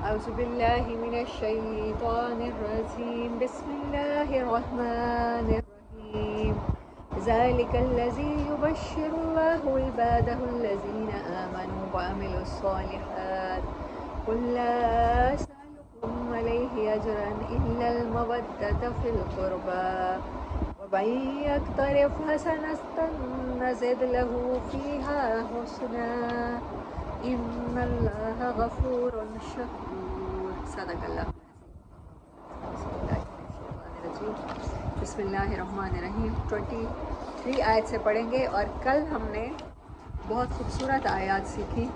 أعوذ بالله من الشيطان الرجيم بسم الله الرحمن الرحيم ذلك الذي يبشر الله عباده الذين آمنوا وعملوا الصالحات قل لا أسألكم عليه أجرا إلا المودة في القربى ومن يقترف حسنة نزد له فيها حسنا ان اللہ غفور شکور صدق اللہ بسم اللہ الرحمن الرحیم 23 آیت سے پڑھیں گے. اور کل ہم نے بہت خوبصورت آیات سیکھی.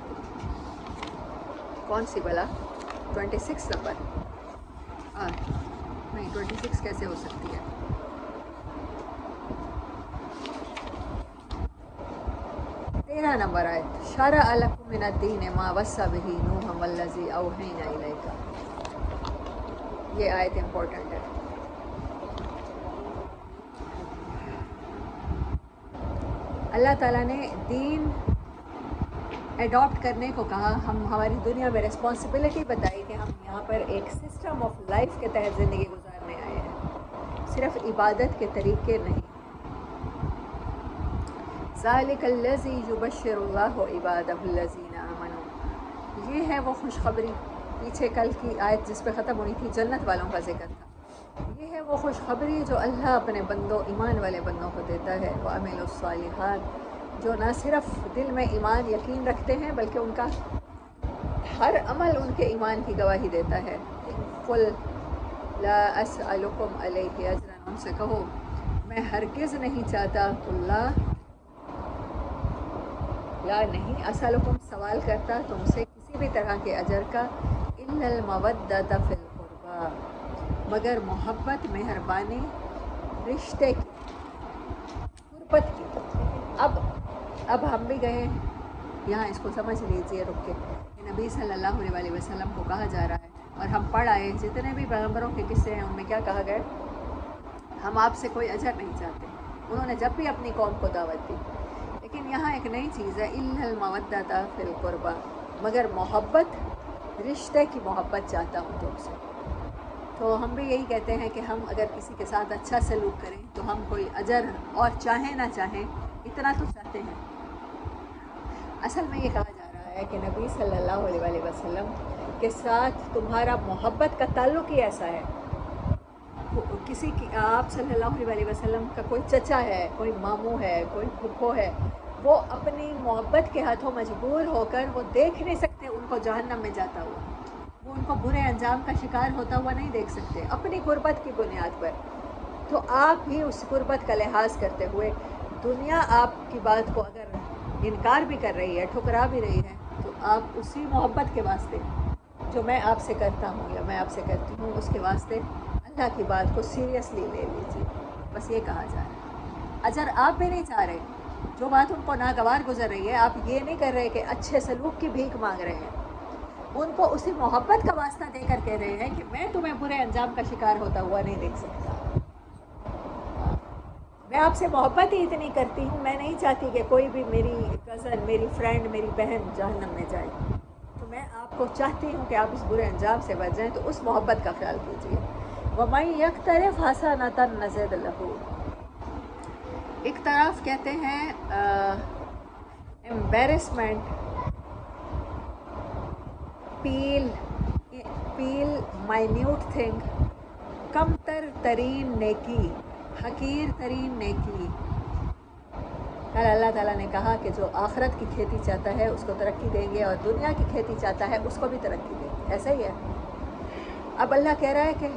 کون سی بلا 26 نمبر نہیں 26 کیسے ہو سکتی ہے. نمبر آیت شرع لکم من الدین ما وصی بہ نوح والذی اوحینا الیک. یہ آیت امپورٹنٹ ہے. اللہ تعالیٰ نے دین ایڈاپٹ کرنے کو کہا. ہماری دنیا میں ریسپانسبلٹی بتائی کہ ہم یہاں پر ایک سسٹم آف لائف کے تحت زندگی گزارنے آئے ہیں, صرف عبادت کے طریقے نہیں. ذالک الذی یبشر اللہ عبادہ الذین آمنوا. یہ ہے وہ خوشخبری. پیچھے کل کی آیت جس پہ ختم ہوئی تھی جنت والوں کا ذکر تھا. یہ ہے وہ خوشخبری جو اللہ اپنے بندوں, ایمان والے بندوں کو دیتا ہے. وعملوا الصالحات, جو نہ صرف دل میں ایمان یقین رکھتے ہیں بلکہ ان کا ہر عمل ان کے ایمان کی گواہی دیتا ہے. قل لا اسألکم علیہ اجرا, ان سے کہو میں ہرگز نہیں چاہتا, اللہ لا نہیں اسألکم سوال کرتا تم سے کسی بھی طرح کے اجر کا, الا المودۃ فی القربیٰ, مگر محبت, مہربانی, رشتے کی, قربت کی. اب ہم بھی گئے یہاں, اس کو سمجھ لیجئے رک کے. نبی صلی اللہ علیہ وسلم کو کہا جا رہا ہے اور ہم پڑھ آئے جتنے بھی پیغمبروں کے قصے ہیں ان میں کیا کہا گیا, ہم آپ سے کوئی اجر نہیں چاہتے. انہوں نے جب بھی اپنی قوم کو دعوت دی. لیکن یہاں ایک نئی چیز ہے, الا المودۃ فی القربیٰ, مگر محبت, رشتے کی محبت چاہتا ہوں تم سے. تو ہم بھی یہی کہتے ہیں کہ ہم اگر کسی کے ساتھ اچھا سلوک کریں تو ہم کوئی اجر اور چاہیں نہ چاہیں اتنا تو چاہتے ہیں. اصل میں یہ کہا جا رہا ہے کہ نبی صلی اللہ علیہ وسلم کے ساتھ تمہارا محبت کا تعلق ہی ایسا ہے. کسی کی, آپ صلی اللہ علیہ وسلم کا کوئی چچا ہے, کوئی ماموں ہے, کوئی پھپھو ہے, وہ اپنی محبت کے ہاتھوں مجبور ہو کر وہ دیکھ نہیں سکتے ان کو جہنم میں جاتا ہوا, وہ ان کو برے انجام کا شکار ہوتا ہوا نہیں دیکھ سکتے اپنی قربت کی بنیاد پر. تو آپ بھی اس قربت کا لحاظ کرتے ہوئے دنیا آپ کی بات کو اگر انکار بھی کر رہی ہے, ٹھکرا بھی رہی ہے, تو آپ اسی محبت کے واسطے جو میں آپ سے کرتا ہوں یا میں آپ سے کرتی ہوں اس کے واسطے اللہ کی بات کو سیریسلی لے لیجیے. بس یہ کہا جا رہا ہے. اجر آپ بھی نہیں چاہ رہے, جو بات ان کو ناگوار گزر رہی ہے آپ یہ نہیں کر رہے کہ اچھے سلوک کی بھیک مانگ رہے ہیں, ان کو اسی محبت کا واسطہ دے کر کہہ رہے ہیں کہ میں تمہیں برے انجام کا شکار ہوتا ہوا نہیں دیکھ سکتا. میں آپ سے محبت ہی اتنی کرتی ہوں, میں نہیں چاہتی کہ کوئی بھی میری کزن, میری فرینڈ, میری بہن جہنم میں جائے. تو میں آپ کو چاہتی ہوں کہ آپ اس برے انجام سے بچ جائیں, تو اس محبت کا خیال کیجیے. وَمَن يَقْتَرِفْ حَسَنَةً نَزِدْ لَهُ. اقتراف کہتے ہیں embarrassment, پیل مائنیوٹ تھنگ, کم ترین نیکی, حقیر ترین نیکی. کل اللہ تعالیٰ نے کہا کہ جو آخرت کی کھیتی چاہتا ہے اس کو ترقی دیں گے, اور دنیا کی کھیتی چاہتا ہے اس کو بھی ترقی دیں گے. ایسا ہی ہے. اب اللہ کہہ رہا ہے کہ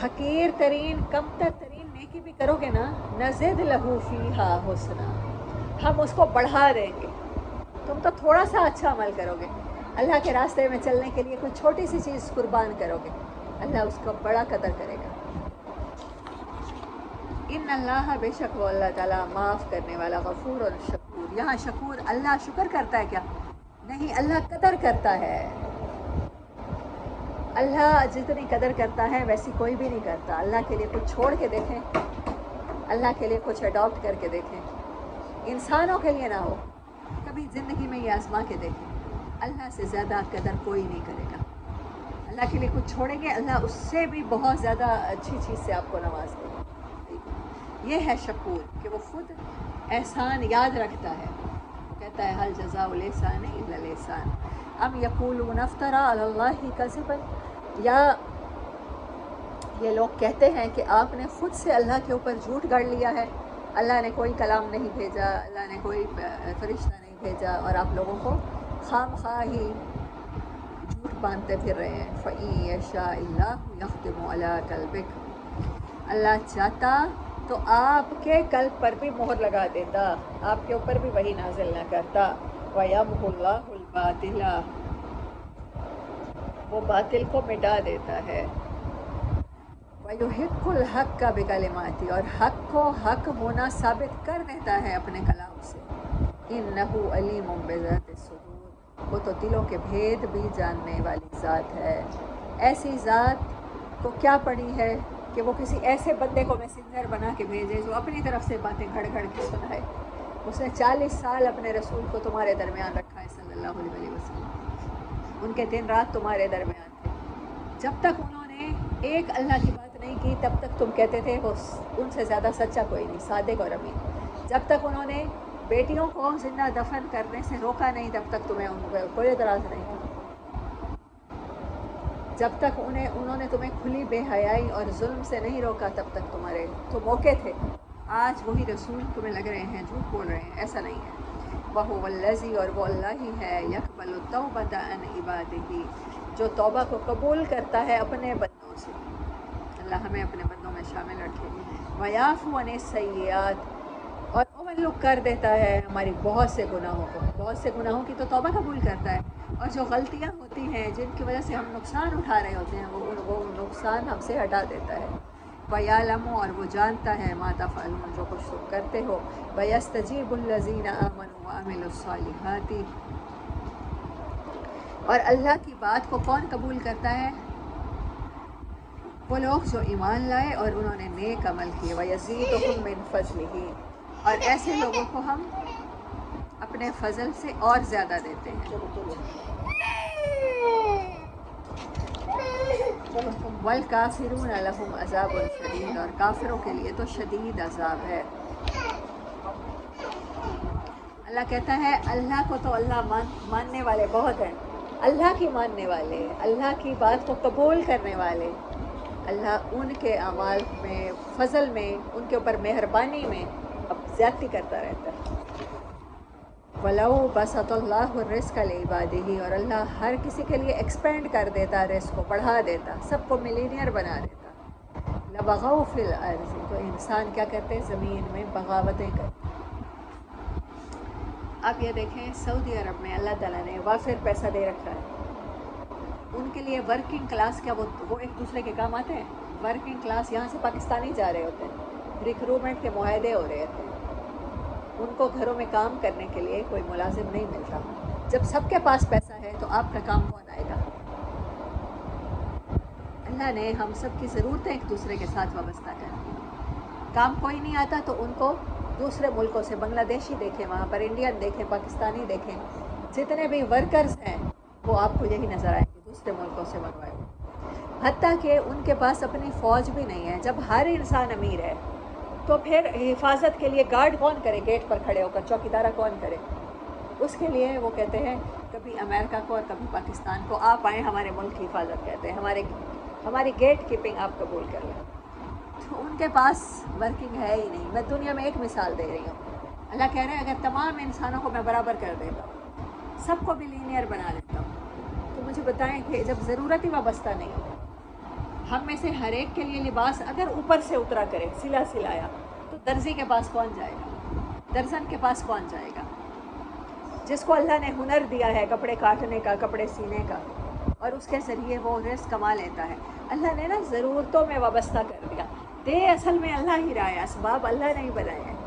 حقیر ترین, کم ترین نیکی بھی کرو گے نا, نزد لہو فیہا حسنا, ہم اس کو بڑھا دیں گے. تم تو تھوڑا سا اچھا عمل کرو گے, اللہ کے راستے میں چلنے کے لیے کوئی چھوٹی سی چیز قربان کرو گے, اللہ اس کو بڑا قدر کرے گا. ان اللہ, بے شک وہ اللہ تعالیٰ معاف کرنے والا, غفور اور شکور. یہاں شکور, اللہ شکر کرتا ہے کیا؟ نہیں, اللہ قدر کرتا ہے. اللہ جتنی قدر کرتا ہے ویسی کوئی بھی نہیں کرتا. اللہ کے لیے کچھ چھوڑ کے دیکھیں, اللہ کے لیے کچھ اڈاپٹ کر کے دیکھیں, انسانوں کے لیے نہ ہو, کبھی زندگی میں یہ آزما کے دیکھیں, اللہ سے زیادہ قدر کوئی نہیں کرے گا. اللہ کے لیے کچھ چھوڑیں گے، اللہ اس سے بھی بہت زیادہ اچھی چیز سے آپ کو نواز دے گا. یہ ہے شکور کہ وہ خود احسان یاد رکھتا ہے. وہ کہتا ہے حل جزاء الاحسان الا الاحسان. ام یقولون افتری علی اللہ کذبا، یا یہ لوگ کہتے ہیں کہ آپ نے خود سے اللہ کے اوپر جھوٹ گڑھ لیا ہے، اللہ نے کوئی کلام نہیں بھیجا، اللہ نے کوئی فرشتہ نہیں بھیجا، اور آپ لوگوں کو خام خواہ ہی جھوٹ باندھتے پھر رہے ہیں. فَإِن يَشَاءِ اللَّهُ يَخْتِمُ عَلَىٰ قَلْبِكَ، اللہ چاہتا تو آپ کے قلب پر بھی مہر لگا دیتا، آپ کے اوپر بھی وہی نازل نہ کرتا. وَيَمْحُ اللَّهُ الْبَاطِلَ، وہ باطل کو مٹا دیتا ہے. وَيُحِقُّ الْحَقَّ بِكَلِمَاتِهِ، اور حق کو حق ہونا ثابت کر دیتا ہے اپنے کلام سے. إِنَّهُ عَلِيمٌ بِذَاتِ الصُّدُورِ، وہ تو دلوں کے بھید بھی جاننے والی ذات ہے. ایسی ذات کو کیا پڑی ہے کہ وہ کسی ایسے بندے کو میسنجر بنا کے بھیجے جو اپنی طرف سے باتیں گھڑ گھڑ کے سنائے. اس نے 40 سال اپنے رسول کو تمہارے درمیان رکھا ہے صلی اللہ علیہ وسلم، ان کے دن رات تمہارے درمیان تھے. جب تک انہوں نے ایک اللہ کی بات نہیں کی تب تک تم کہتے تھے وہ ان سے زیادہ سچا کوئی نہیں، صادق اور امین. جب تک انہوں نے بیٹیوں کو زندہ دفن کرنے سے روکا نہیں تب تک تمہیں ان پہ کوئی اعتراض نہیں تھا. جب تک انہوں نے تمہیں کھلی بے حیائی اور ظلم سے نہیں روکا تب تک تمہارے تو موقع تھے. آج وہی رسول تمہیں لگ رہے ہیں جھوٹ بول رہے ہیں، ایسا نہیں ہے. وَهُوَ الَّذِي، اور وہ اللہ ہی ہے، يَقْبَلُ التَّوْبَةَ عَنْ عِبَادِهِ، جو توبہ کو قبول کرتا ہے اپنے بندوں سے. اللہ ہمیں اپنے بندوں میں شامل رکھے. وَيَعْفُو عَنِ السَّيِّئَاتِ، اور اوورلک کر دیتا ہے ہماری بہت سے گناہوں کو. بہت سے گناہوں کی تو توبہ قبول کرتا ہے، اور جو غلطیاں ہوتی ہیں جن کی وجہ سے ہم نقصان اٹھا رہے ہوتے ہیں وہ نقصان ہم سے ہٹا دیتا ہے. وَيَعْلَمُ، اور وہ جانتا ہے، مَا تَفْعَلُونَ، جو کچھ تم کرتے ہو. وَيَسْتَجِيبُ الَّذِينَ آمَنُوا وَعَمِلُوا الصَّالِحَاتِ، اور اللہ کی بات کو کون قبول کرتا ہے؟ وہ لوگ جو ایمان لائے اور انہوں نے نیک عمل کیے. وَيَزِيدُهُم مِّن فَضْلِهِ، اور ایسے لوگوں کو ہم اپنے فضل سے اور زیادہ دیتے ہیں. وَالْكَافِرُونَ لَهُمْ عَذَابٌ شَدِيدٌ، اور کافروں کے لیے تو شدید عذاب ہے. اللہ کہتا ہے اللہ کو تو اللہ ماننے والے بہت ہیں، اللہ کی ماننے والے، اللہ کی بات کو قبول کرنے والے، اللہ ان کے اعمال میں، فضل میں، ان کے اوپر مہربانی میں اب زیادتی کرتا رہتا ہے. وَلَوْ بَسَطَ اللَّهُ الرِّزْقَ لِعِبَادِهِ، اور اللہ ہر کسی کے لیے ایکسپینڈ کر دیتا، رزق کو بڑھا دیتا، سب کو ملینئر بنا دیتا. لَبَغَوْا فِي الْأَرْضِ، تو انسان کیا کرتے ہیں؟ زمین میں بغاوتیں کرتے. اب یہ دیکھیں سعودی عرب میں اللہ تعالیٰ نے وافر پیسہ دے رکھا ہے. ان کے لیے ورکنگ کلاس کیا وہ ایک دوسرے کے کام آتے ہیں. ورکنگ کلاس یہاں سے پاکستانی جا رہے ہوتے ہیں، ریکروٹمنٹ کے معاہدے ہو رہے تھے، ان کو گھروں میں کام کرنے کے لیے کوئی ملازم نہیں ملتا. جب سب کے پاس پیسہ ہے تو آپ کا کام کون آئے گا؟ اللہ نے ہم سب کی ضرورتیں ایک دوسرے کے ساتھ وابستہ کر دی. کام کوئی نہیں آتا تو ان کو دوسرے ملکوں سے، بنگلہ دیشی دیکھیں، وہاں پر انڈین دیکھیں، پاکستانی دیکھیں، جتنے بھی ورکرز ہیں وہ آپ کو یہی نظر آئیں گے دوسرے ملکوں سے منگوائے. حتیٰ کہ ان کے پاس اپنی فوج بھی نہیں ہے. جب ہر انسان امیر ہے تو پھر حفاظت کے لیے گارڈ کون کرے؟ گیٹ پر کھڑے ہو کر چوکیدارہ کون کرے؟ اس کے لیے وہ کہتے ہیں کبھی امریکہ کو اور کبھی پاکستان کو، آپ آئیں ہمارے ملک کی حفاظت کہتے ہیں، ہماری گیٹ کیپنگ آپ قبول کر لیں. تو ان کے پاس ورکنگ ہے ہی نہیں. میں دنیا میں ایک مثال دے رہی ہوں. اللہ کہہ رہے ہیں اگر تمام انسانوں کو میں برابر کر دیتا ہوں، سب کو بلینئر بنا دیتا ہوں، تو مجھے بتائیں کہ جب ضرورت ہی وابستہ نہیں ہو، ہم میں سے ہر ایک کے لیے لباس اگر اوپر سے اترا کرے، سلایا، تو درزی کے پاس کون جائے گا؟ درزن کے پاس کون جائے گا؟ جس کو اللہ نے ہنر دیا ہے کپڑے کاٹنے کا، کپڑے سینے کا، اور اس کے ذریعے وہ رزق کما لیتا ہے. اللہ نے نا ضرورتوں میں وابستہ کر دیا. دے اصل میں اللہ ہی رہا ہے، اسباب اللہ نہیں بنائے ہیں.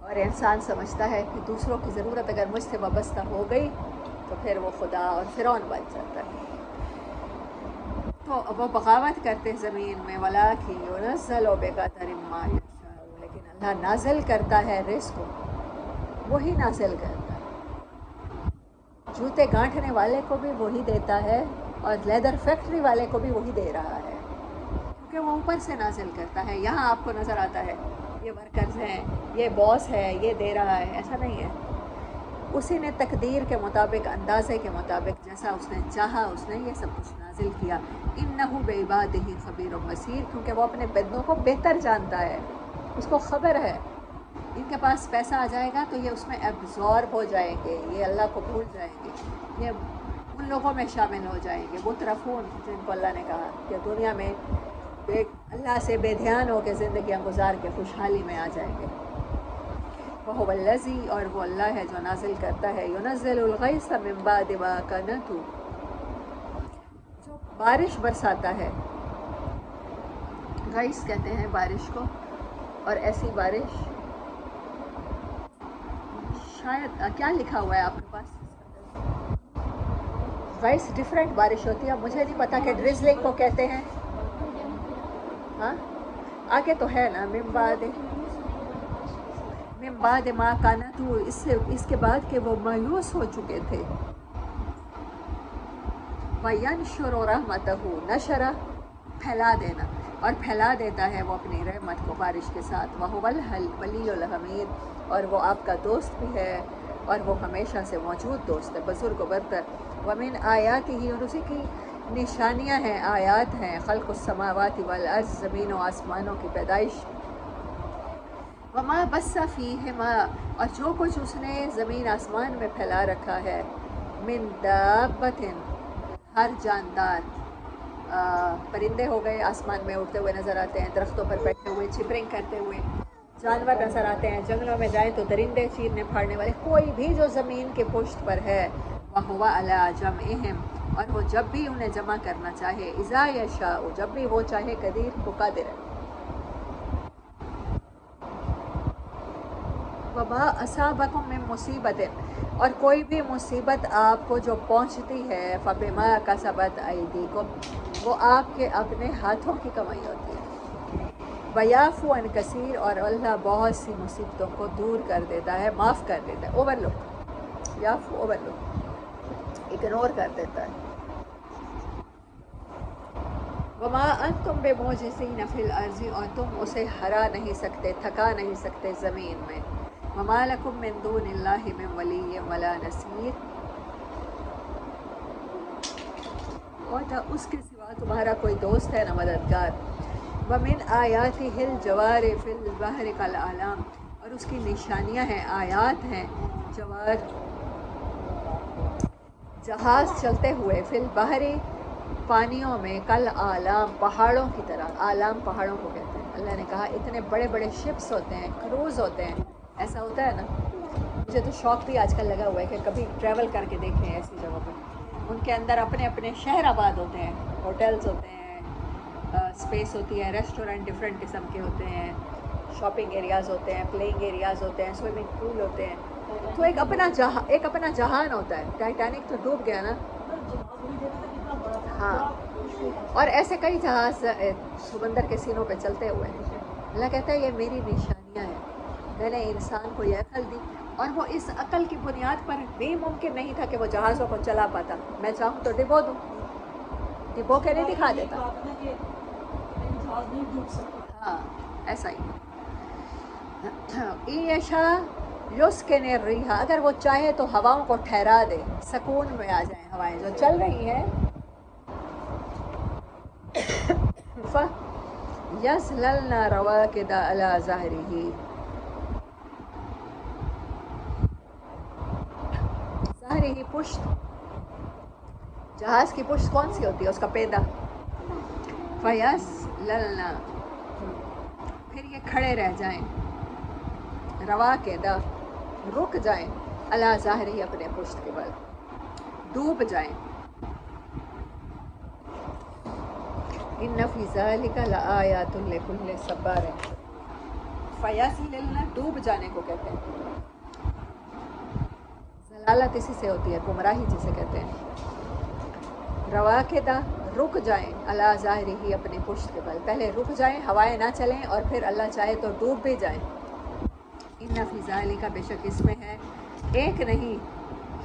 اور انسان سمجھتا ہے کہ دوسروں کی ضرورت اگر مجھ سے وابستہ ہو گئی تو پھر وہ خدا اور فرعون بن جاتا ہے. تو وہ بغاوت کرتے زمین میں. وَلَٰكِن يُنَزِّلُ بِقَدَرٍ مَّا يَشَاءُ، لیکن اللہ نازل کرتا ہے رزق کو، وہی نازل کرتا ہے جوتے گانٹھنے والے کو بھی وہی دیتا ہے اور لیدر فیکٹری والے کو بھی وہی دے رہا ہے، کیونکہ وہ اوپر سے نازل کرتا ہے. یہاں آپ کو نظر آتا ہے یہ ورکرز ہیں، یہ باس ہے، یہ دے رہا ہے، ایسا نہیں ہے. اسی نے تقدیر کے مطابق، اندازے کے مطابق، جیسا اس نے چاہا اس نے یہ سب کچھ نازل کیا. انہ بعبادہ خبیر بصیر، کیونکہ وہ اپنے بندوں کو بہتر جانتا ہے، اس کو خبر ہے. ان کے پاس پیسہ آ جائے گا تو یہ اس میں ایبزارب ہو جائیں گے، یہ اللہ کو بھول جائیں گے، یہ ان لوگوں میں شامل ہو جائیں گے مترفون، جن کو اللہ نے کہا کہ دنیا میں اللہ سے بے دھیان ہو کے زندگیاں گزار کے خوشحالی میں آ جائیں گے. وَهُوَ الَّذِي، اور وہ اللہ ہے جو نازل کرتا ہے، يُنَزِّلُ الْغَيْثَ مِن بَعْدِ مَا قَنَطُوا، جو بارش برساتا ہے. غیث کہتے ہیں بارش کو، اور ایسی بارش شاید کیا لکھا ہوا ہے آپ کے پاس؟ غیث ڈفرینٹ بارش ہوتی ہے. مجھے نہیں پتا کہ ڈرزلنگ کو کہتے ہیں. ہاں آگے تو ہے نا، من بعد ما قنطوا، اس کے بعد کہ وہ مایوس ہو چکے تھے. وینشر رحمتہ، نشر پھیلا دینا، اور پھیلا دیتا ہے وہ اپنی رحمت کو بارش کے ساتھ. وہو الولی الحمید، اور وہ آپ کا دوست بھی ہے اور وہ ہمیشہ سے موجود دوست ہے، بزرگ و برتر. ومن آیاتہ، اور اسی کی نشانیاں ہیں، آیات ہیں، خلق السماوات والارض، زمین و آسمانوں کی پیدائش. وما بث فیہما، اور جو کچھ اس نے زمین آسمان میں پھیلا رکھا ہے. من دابۃ، ہر جاندار، پرندے ہو گئے آسمان میں اڑتے ہوئے نظر آتے ہیں، درختوں پر بیٹھے ہوئے چپرنگ کرتے ہوئے جانور نظر آتے ہیں، جنگلوں میں جائیں تو درندے چیرنے پھاڑنے والے، کوئی بھی جو زمین کے پشت پر ہے. وَهُوَ عَلَىٰ جَمْعِهِمْ، اور وہ جب بھی انہیں جمع کرنا چاہے، اذا یشاء، جب بھی وہ چاہے، قدیر، وہ قادر ہے. وما اصابکم من مصیبت، اور کوئی بھی مصیبت آپ کو جو پہنچتی ہے، فبما کسبت ایدیکم، وہ آپ کے اپنے ہاتھوں کی کمائی ہوتی ہے. ویعفو عن کثیر، اور اللہ بہت سی مصیبتوں کو دور کر دیتا ہے، معاف کر دیتا ہے. اوور لک، یعفو اوور لک، اگنور کر دیتا ہے. وما انتم بمعجزین فی الارض، اور تم اسے ہرا نہیں سکتے، تھکا نہیں سکتے زمین میں. وما لکم من دون اللہ من ولی ولا نصیر، اور نہ اس کے سوا تمہارا کوئی دوست ہے نہ مددگار. ومن آیاتہ الجوار فی البحر کالاعلام، اور اس کی نشانیاں ہیں، آیات ہیں، جوار، جہاز چلتے ہوئے، فی البحر، پانیوں میں، کل اعلام، پہاڑوں کی طرح. اعلام پہاڑوں کو کہتے ہیں. اللہ نے کہا اتنے بڑے بڑے شپس ہوتے ہیں، کروز ہوتے ہیں، ایسا ہوتا ہے نا. مجھے تو شوق بھی آج کل لگا ہوا ہے کہ کبھی ٹریول کر کے دیکھیں ایسی جگہوں پہ. ان کے اندر اپنے اپنے شہر آباد ہوتے ہیں، ہوٹلز ہوتے ہیں، اسپیس ہوتی ہے، ریسٹورینٹ ڈفرینٹ قسم کے ہوتے ہیں، شاپنگ ایریاز ہوتے ہیں، پلینگ ایریاز ہوتے ہیں، سوئمنگ پول ہوتے ہیں. تو ایک اپنا جہان ہوتا ہے. ٹائٹینک تو ڈوب گیا نا. ہاں، اور ایسے کئی جہاز سمندر کے سینوں پہ چلتے ہوئے ہیں. اللہ کہتا ہے یہ میری نشانیاں ہیں، میں نے انسان کو یہ عقل دی، اور وہ اس عقل کی بنیاد پر بھی ممکن نہیں تھا کہ وہ جہازوں کو چلا پاتا. میں چاہوں تو ڈبو دوں، ڈبو کے نہیں دکھا دیتا. ہاں ایسا ہی. ایشا یسکن الرِّیحَ، اگر وہ چاہے تو ہواؤں کو ٹھہرا دے، سکون میں آ جائیں ہوائیں جو چل رہی ہیں. فَيَظْلَلْنَ رَوَاكِدَ عَلَىٰ ظَهْرِهِ، ظاہری پشت، جہاز کی پشت کون سی ہوتی ہے؟ اس کا پیدا. فَيَظْلَلْنَ، پھر یہ کھڑے رہ جائیں، رواکدہ، رک جائیں، علی ظاہری، اپنے پشت کے بل، ڈوب جائیں. ان فی ذلک لآیات لکل صبار. فیظللن، ڈوب جانے کو کہتے ہیں. ضلالت اسی سے ہوتی ہے، گمراہی جسے کہتے ہیں. رواکدہ، رک جائیں، علی ظاہری، اپنے پشت کے بل. پہلے رک جائیں، ہوائیں نہ چلیں، اور پھر اللہ چاہے تو ڈوب بھی جائیں. ان فی ذلک، بے شک اس میں ہے، ایک نہیں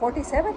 47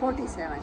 47।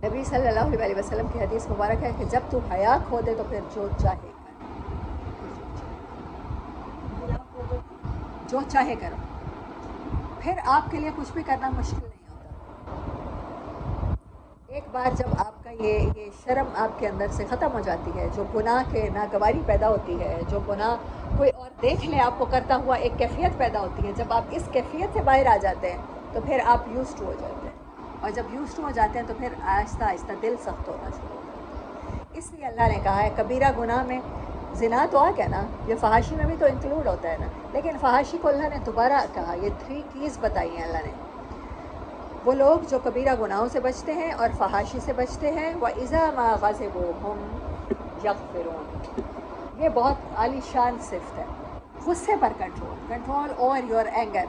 نبی صلی اللہ علیہ وسلم کی حدیث مبارک ہے کہ جب تو حیا کھو دے تو پھر جو چاہے کر، جو چاہے کرو، پھر آپ کے لیے کچھ بھی کرنا مشکل نہیں ہوتا. ایک بار جب آپ کا یہ شرم آپ کے اندر سے ختم ہو جاتی ہے، جو گناہ کے ناگواری پیدا ہوتی ہے، جو گناہ کوئی اور دیکھ لے آپ کو کرتا ہوا ایک کیفیت پیدا ہوتی ہے، جب آپ اس کیفیت سے باہر آ جاتے ہیں تو پھر آپ یوزڈ ہو جاتے ہیں، اور جب یوزڈ ہو جاتے ہیں تو پھر آہستہ آہستہ دل سخت ہونا شروع ہوتا ہے. اس لیے اللہ نے کہا ہے کبیرہ گناہ میں زنا تو آ گیا نا، یہ فحاشی میں بھی تو انکلوڈ ہوتا ہے نا، لیکن فحاشی کو اللہ نے دوبارہ کہا. یہ 3 کیز بتائی ہیں اللہ نے. وہ لوگ جو کبیرہ گناہوں سے بچتے ہیں اور فحاشی سے بچتے ہیں، وَإِذَا مَا غَضِبُوا هُمْ يَغْفِرُونَ. یہ بہت عالی شان صفت ہے. غصے پر کنٹرول اوور یور اینگر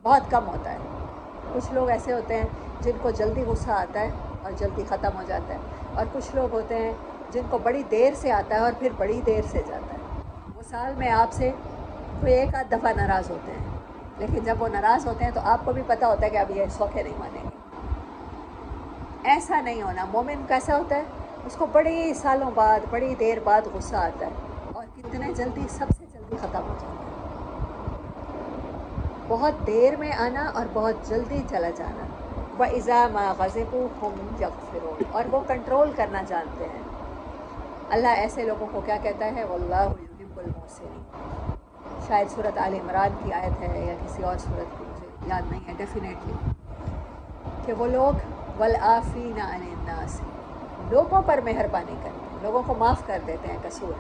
بہت کم ہوتا ہے. کچھ لوگ ایسے ہوتے ہیں جن کو جلدی غصہ آتا ہے اور جلدی ختم ہو جاتا ہے، اور کچھ لوگ ہوتے ہیں جن کو بڑی دیر سے آتا ہے اور پھر بڑی دیر سے جاتا ہے. وہ سال میں آپ سے کوئی ایک آدھ دفعہ ناراض ہوتے ہیں، لیکن جب وہ ناراض ہوتے ہیں تو آپ کو بھی پتہ ہوتا ہے کہ اب یہ سوکھے نہیں مانیں گے. ایسا نہیں ہونا. مومن کیسا ہوتا ہے؟ اس کو بڑی سالوں بعد، بڑی دیر بعد غصہ آتا ہے، اور کتنے جلدی، سب سے جلدی ختم ہو جاتا ہے. بہت دیر میں آنا اور بہت جلدی چلا جانا. وَإِذَا مَا غَضِبُوا هُمْ يَغْفِرُونَ. اور وہ کنٹرول کرنا جانتے ہیں. اللہ ایسے لوگوں کو کیا کہتا ہے؟ وَاللَّهُ يُحِبُّ الْمُحْسِنِينَ. شاید سورۃ آل عمران کی آیت ہے یا کسی اور سورت کی، مجھے یاد نہیں ہے ڈیفینیٹلی، کہ وہ لوگ وَالْعَافِينَ عَنِ النَّاسِ، لوگوں پر مہربانی کرتے ہیں، لوگوں کو معاف کر دیتے ہیں قصور.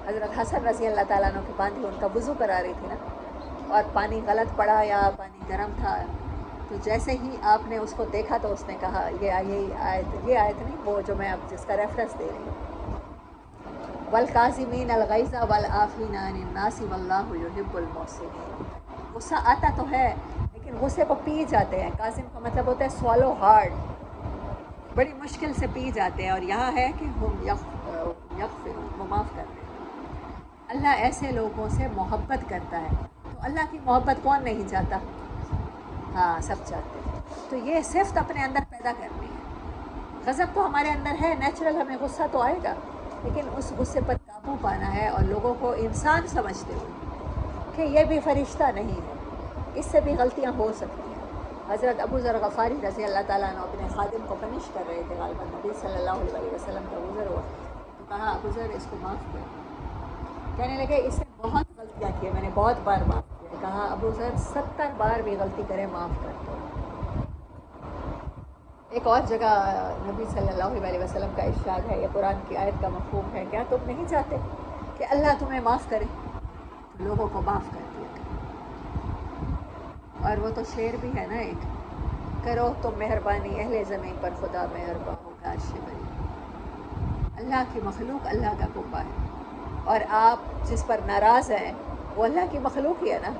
حضرت حسن رضی اللہ تعالیٰ عنہ کی باندھی ان کا وضو کرا رہی تھی نا، اور پانی غلط پڑا یا پانی گرم تھا، تو جیسے ہی آپ نے اس کو دیکھا تو اس نے کہا یہ آیت نہیں، وہ جو میں اب جس کا ریفرنس دے رہی ہوں، وَالْقَاظِمِينَ الْغَيْظَ وَالْعَافِينَ عَنِ النَّاسِ وَاللَّهُ يُحِبُّ الْمُحْسِنِينَ. غصہ آتا تو ہے لیکن غصے کو پی جاتے ہیں. قاظم کا مطلب ہوتا ہے سوالو ہارڈ، بڑی مشکل سے پی جاتے ہیں. اور یہاں ہے کہ ہم یغفرون، وہ معاف کرتے ہیں. اللہ ایسے لوگوں سے محبت کرتا ہے. تو اللہ کی محبت کون نہیں چاہتا؟ ہاں، سب چاہتے ہیں. تو یہ صفت اپنے اندر پیدا کرنی ہے. غضب تو ہمارے اندر ہے، نیچرل، ہمیں غصہ تو آئے گا، لیکن اس غصے پر قابو پانا ہے اور لوگوں کو انسان سمجھتے ہوئے کہ یہ بھی فرشتہ نہیں ہے، اس سے بھی غلطیاں ہو سکتی ہیں. حضرت ابو ذر غفاری رضی اللہ تعالیٰ عنہ اپنے خادم کو پنش کر رہے تھے، غالباً نبی صلی اللہ علیہ وسلم کا گزر ہوا تو کہا ابو ذر اس کو معاف کر. کہنے لگے اس نے بہت غلطیاں کی، میں نے بہت بار معاف کیا. کہا ابو ذر 70 بار بھی غلطی کرے معاف کر دو. ایک اور جگہ نبی صلی اللہ علیہ وسلم کا ارشاد ہے، یہ قرآن کی آیت کا مفہوم ہے، کیا تم نہیں چاہتے کہ اللہ تمہیں معاف کرے؟ تو لوگوں کو معاف کر دیا کرو. اور وہ تو شعر بھی ہے نا ایک، کرو تم مہربانی اہل زمین پر، خدا مہربان ہوگا عرش بری. اللہ کی مخلوق اللہ کا کنبہ ہے، اور آپ جس پر ناراض ہیں وہ اللہ کی مخلوق ہی ہے نا.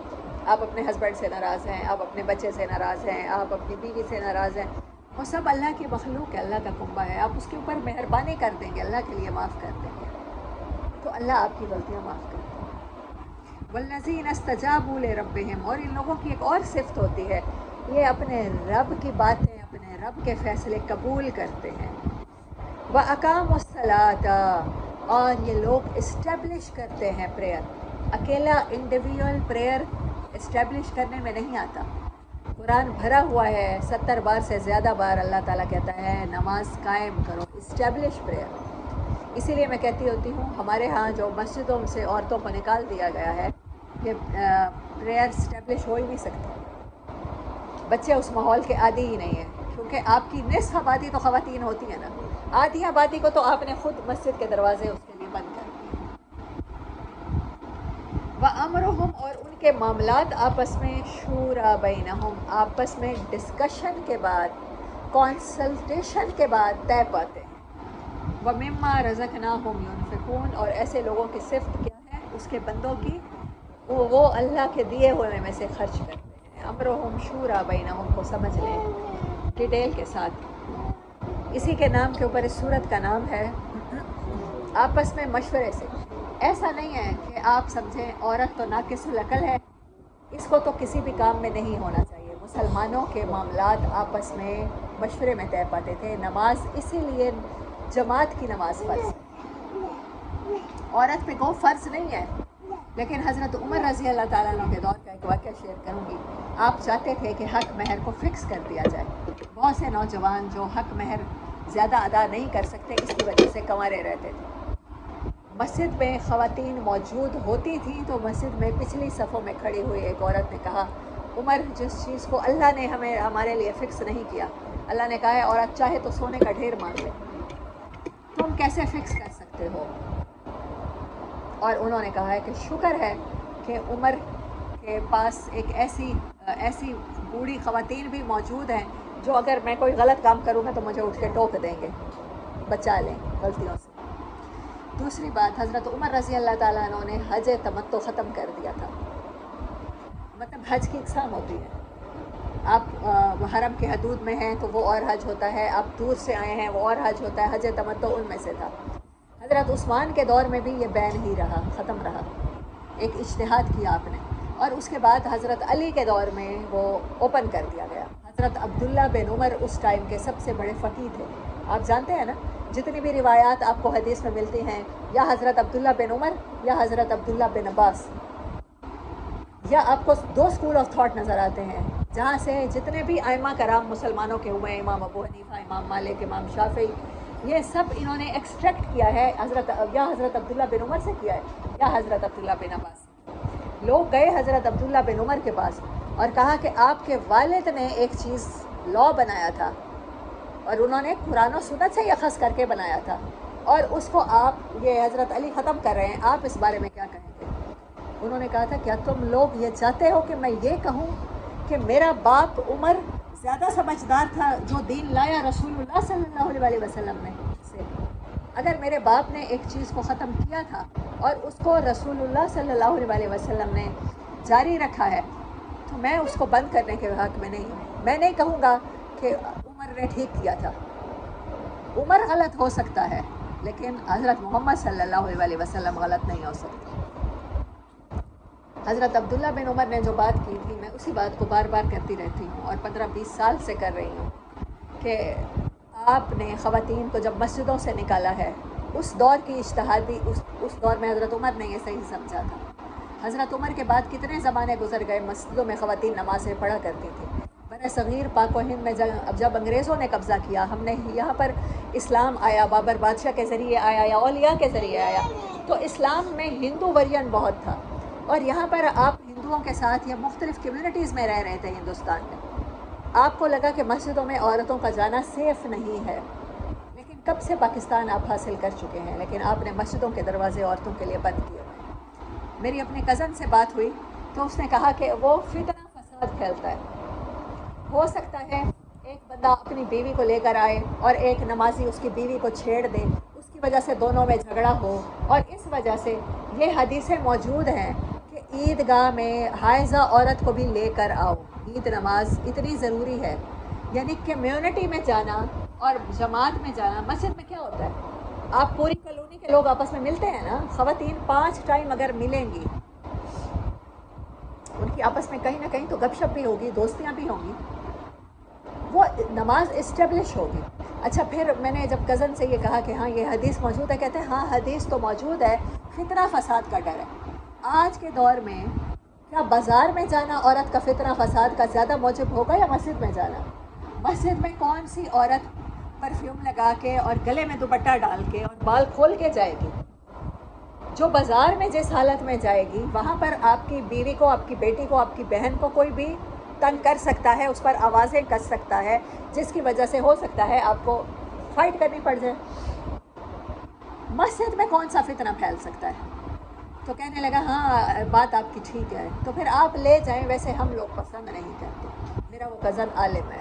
آپ اپنے ہسبینڈ سے ناراض ہیں، آپ اپنے بچے سے ناراض ہیں، آپ اپنی بیوی سے ناراض ہیں، وہ سب اللہ کی مخلوق ہے، اللہ کا کنبہ ہے. آپ اس کے اوپر مہربانی کر دیں گے، اللہ کے لیے معاف کر دیں گے، تو اللہ آپ کی غلطیاں معاف کرتے ہیں. والذین استجابوا لربہم. اور ان لوگوں کی ایک اور صفت ہوتی ہے، یہ اپنے رب کی باتیں، اپنے رب کے فیصلے قبول کرتے ہیں. وَأَقَامُوا الصَّلَاةَ. اور یہ لوگ اسٹیبلش کرتے ہیں پریئر. اکیلا انڈیویجول پریئر اسٹیبلش کرنے میں نہیں آتا. قرآن بھرا ہوا ہے 70 بار سے زیادہ بار اللہ تعالیٰ کہتا ہے نماز قائم کرو، اسٹیبلش پریئر. اسی لیے میں کہتی ہوتی ہوں ہمارے ہاں جو مسجدوں سے عورتوں کو نکال دیا گیا ہے، یہ پریئر اسٹیبلش ہو ہی نہیں سکتی. بچے اس ماحول کے عادی ہی نہیں ہیں، کیونکہ آپ کی نصف آبادی تو خواتین ہوتی ہیں نا. آدھی آبادی کو تو آپ نے خود مسجد کے دروازے اس کے لیے بند کر دیے. وَأَمْرُهُمْ. اور ان کے معاملات آپس میں شورا بینہم، آپس میں ڈسکشن کے بعد، کنسلٹیشن کے بعد طے پاتے ہیں. وَمِمَّا رَزَقْنَاهُمْ يُنْفِقُونَ. اور ایسے لوگوں کی صفت کیا ہے؟ اس کے بندوں کی، وہ اللہ کے دیے ہوئے میں سے خرچ کرتے ہیں. امرہم شورا بینہم کو سمجھ لیں ڈیٹیل کے ساتھ. اسی کے نام کے اوپر اس سورت کا نام ہے آپس میں مشورے سے. ایسا نہیں ہے کہ آپ سمجھیں عورت تو ناقص العقل ہے، اس کو تو کسی بھی کام میں نہیں ہونا چاہیے. مسلمانوں کے معاملات آپس میں مشورے میں طے پاتے تھے. نماز اسی لیے جماعت کی نماز فرض ہے، عورت پہ کوئی فرض نہیں ہے. لیکن حضرت عمر رضی اللہ تعالیٰ عنہ کے دور کا ایک واقعہ شیئر کروں گی. آپ چاہتے تھے کہ حق مہر کو فکس کر دیا جائے. بہت سے نوجوان جو حق مہر زیادہ ادا نہیں کر سکتے اس کی وجہ سے کنوارے رہتے تھے. مسجد میں خواتین موجود ہوتی تھیں تو مسجد میں پچھلی صفوں میں کھڑی ہوئی ایک عورت نے کہا، عمر جس چیز کو اللہ نے ہمارے لیے فکس نہیں کیا، اللہ نے کہا ہے عورت چاہے تو سونے کا ڈھیر مانگ لے، تم کیسے فکس کر سکتے ہو؟ اور انہوں نے کہا ہے کہ شکر ہے کہ عمر کے پاس ایک ایسی بوڑھی خواتین بھی موجود ہیں جو اگر میں کوئی غلط کام کروں گا تو مجھے اٹھ کے ٹوک دیں گے، بچا لیں غلطیوں سے. دوسری بات، حضرت عمر رضی اللہ تعالیٰ عنہ نے حج تمتع ختم کر دیا تھا. مطلب حج کی اقسام ہوتی ہے، آپ حرم کے حدود میں ہیں تو وہ اور حج ہوتا ہے، آپ دور سے آئے ہیں وہ اور حج ہوتا ہے. حج تمتع ان میں سے تھا. حضرت عثمان کے دور میں بھی یہ بین ہی رہا، ختم رہا، ایک اجتہاد کیا آپ نے. اور اس کے بعد حضرت علی کے دور میں وہ اوپن کر دیا گیا. حضرت عبداللہ بن عمر اس ٹائم کے سب سے بڑے فقیہ تھے. آپ جانتے ہیں نا جتنی بھی روایات آپ کو حدیث میں ملتی ہیں، یا حضرت عبداللہ بن عمر یا حضرت عبداللہ بن عباس، یا آپ کو دو اسکول آف تھاٹ نظر آتے ہیں جہاں سے جتنے بھی ائمہ کرام مسلمانوں کے ہوئے، امام ابو حنیفہ، امام مالک، امام شافعی، یہ سب انہوں نے ایکسٹریکٹ کیا ہے حضرت عبداللہ بن عمر سے کیا ہے یا حضرت عبداللہ بن عباس سے. لوگ گئے حضرت عبداللہ بن عمر کے پاس اور کہا کہ آپ کے والد نے ایک چیز لاء بنایا تھا اور انہوں نے قرآن و سنت سے اخذ کر کے بنایا تھا، اور اس کو آپ یہ حضرت علی ختم کر رہے ہیں، آپ اس بارے میں کیا کہیں گے؟ انہوں نے کہا تھا کیا تم لوگ یہ چاہتے ہو کہ میں یہ کہوں کہ میرا باپ عمر زیادہ سمجھدار تھا جو دین لایا رسول اللہ صلی اللہ علیہ وسلم نے سے؟ اگر میرے باپ نے ایک چیز کو ختم کیا تھا اور اس کو رسول اللہ صلی اللہ علیہ وسلم نے جاری رکھا ہے تو میں اس کو بند کرنے کے حق میں نہیں ہوں. میں نہیں کہوں گا کہ عمر نے ٹھیک کیا تھا. عمر غلط ہو سکتا ہے لیکن حضرت محمد صلی اللہ علیہ وسلم غلط نہیں ہو سکتے. حضرت عبداللہ بن عمر نے جو بات کی تھی میں اسی بات کو بار بار کرتی رہتی ہوں اور 15-20 سال سے کر رہی ہوں کہ آپ نے خواتین کو جب مسجدوں سے نکالا ہے، اس دور کی اجتہادی اس دور میں حضرت عمر نے یہ صحیح سمجھا تھا. حضرت عمر کے بعد کتنے زمانے گزر گئے، مسجدوں میں خواتین نمازیں پڑھا کرتی تھیں. برِ صغیر پاک و ہند میں جب انگریزوں نے قبضہ کیا، ہم نے یہاں پر اسلام آیا، بابر بادشاہ کے ذریعے آیا یا اولیاء کے ذریعے آیا، تو اسلام میں ہندو ورژن بہت تھا اور یہاں پر آپ ہندوؤں کے ساتھ یا مختلف کمیونٹیز میں رہ رہے تھے ہندوستان میں. آپ کو لگا کہ مسجدوں میں عورتوں کا جانا سیف نہیں ہے، لیکن کب سے پاکستان آپ حاصل کر چکے ہیں، لیکن آپ نے مسجدوں کے دروازے عورتوں کے لیے بند کیے ہوئے ہیں. میری اپنی کزن سے بات ہوئی تو اس نے کہا کہ وہ فتنہ فساد پھیلتا ہے. ہو سکتا ہے ایک بندہ اپنی بیوی کو لے کر آئے اور ایک نمازی اس کی بیوی کو چھیڑ دے، اس کی وجہ سے دونوں میں جھگڑا ہو، اور اس وجہ سے یہ حدیثیں موجود ہیں کہ عیدگاہ میں حائضہ عورت کو بھی لے کر آؤ. عید نماز اتنی ضروری ہے، یعنی کمیونٹی میں جانا اور جماعت میں جانا. مسجد میں کیا ہوتا ہے، آپ پوری کالونی کے لوگ آپس میں ملتے ہیں نا، خواتین 5 ٹائم اگر ملیں گی ان کی آپس میں کہیں نہ کہیں تو گپ شپ بھی ہوگی، دوستیاں بھی ہوں گی، وہ نماز اسٹیبلش ہوگی. اچھا پھر میں نے جب کزن سے یہ کہا کہ ہاں یہ حدیث موجود ہے، کہتے ہیں ہاں حدیث تو موجود ہے، فتنہ فساد کا ڈر ہے. آج کے دور میں کیا بازار میں جانا عورت کا فتنہ فساد کا زیادہ موجب ہوگا یا مسجد میں جانا؟ مسجد میں کون سی عورت پرفیوم لگا کے اور گلے میں دوپٹہ ڈال کے اور بال کھول کے جائے گی؟ جو بازار میں جس حالت میں جائے گی وہاں پر آپ کی بیوی کو، آپ کی بیٹی کو، آپ کی بہن کو کوئی بھی تنگ کر سکتا ہے، اس پر آوازیں کس سکتا ہے، جس کی وجہ سے ہو سکتا ہے آپ کو فائٹ کرنی پڑ جائے. مسجد میں کون سا فتنہ پھیل سکتا ہے؟ تو کہنے لگا ہاں بات آپ کی ٹھیک ہے، تو پھر آپ لے جائیں، ویسے ہم لوگ پسند نہیں کرتے. میرا وہ کزن عالم ہے.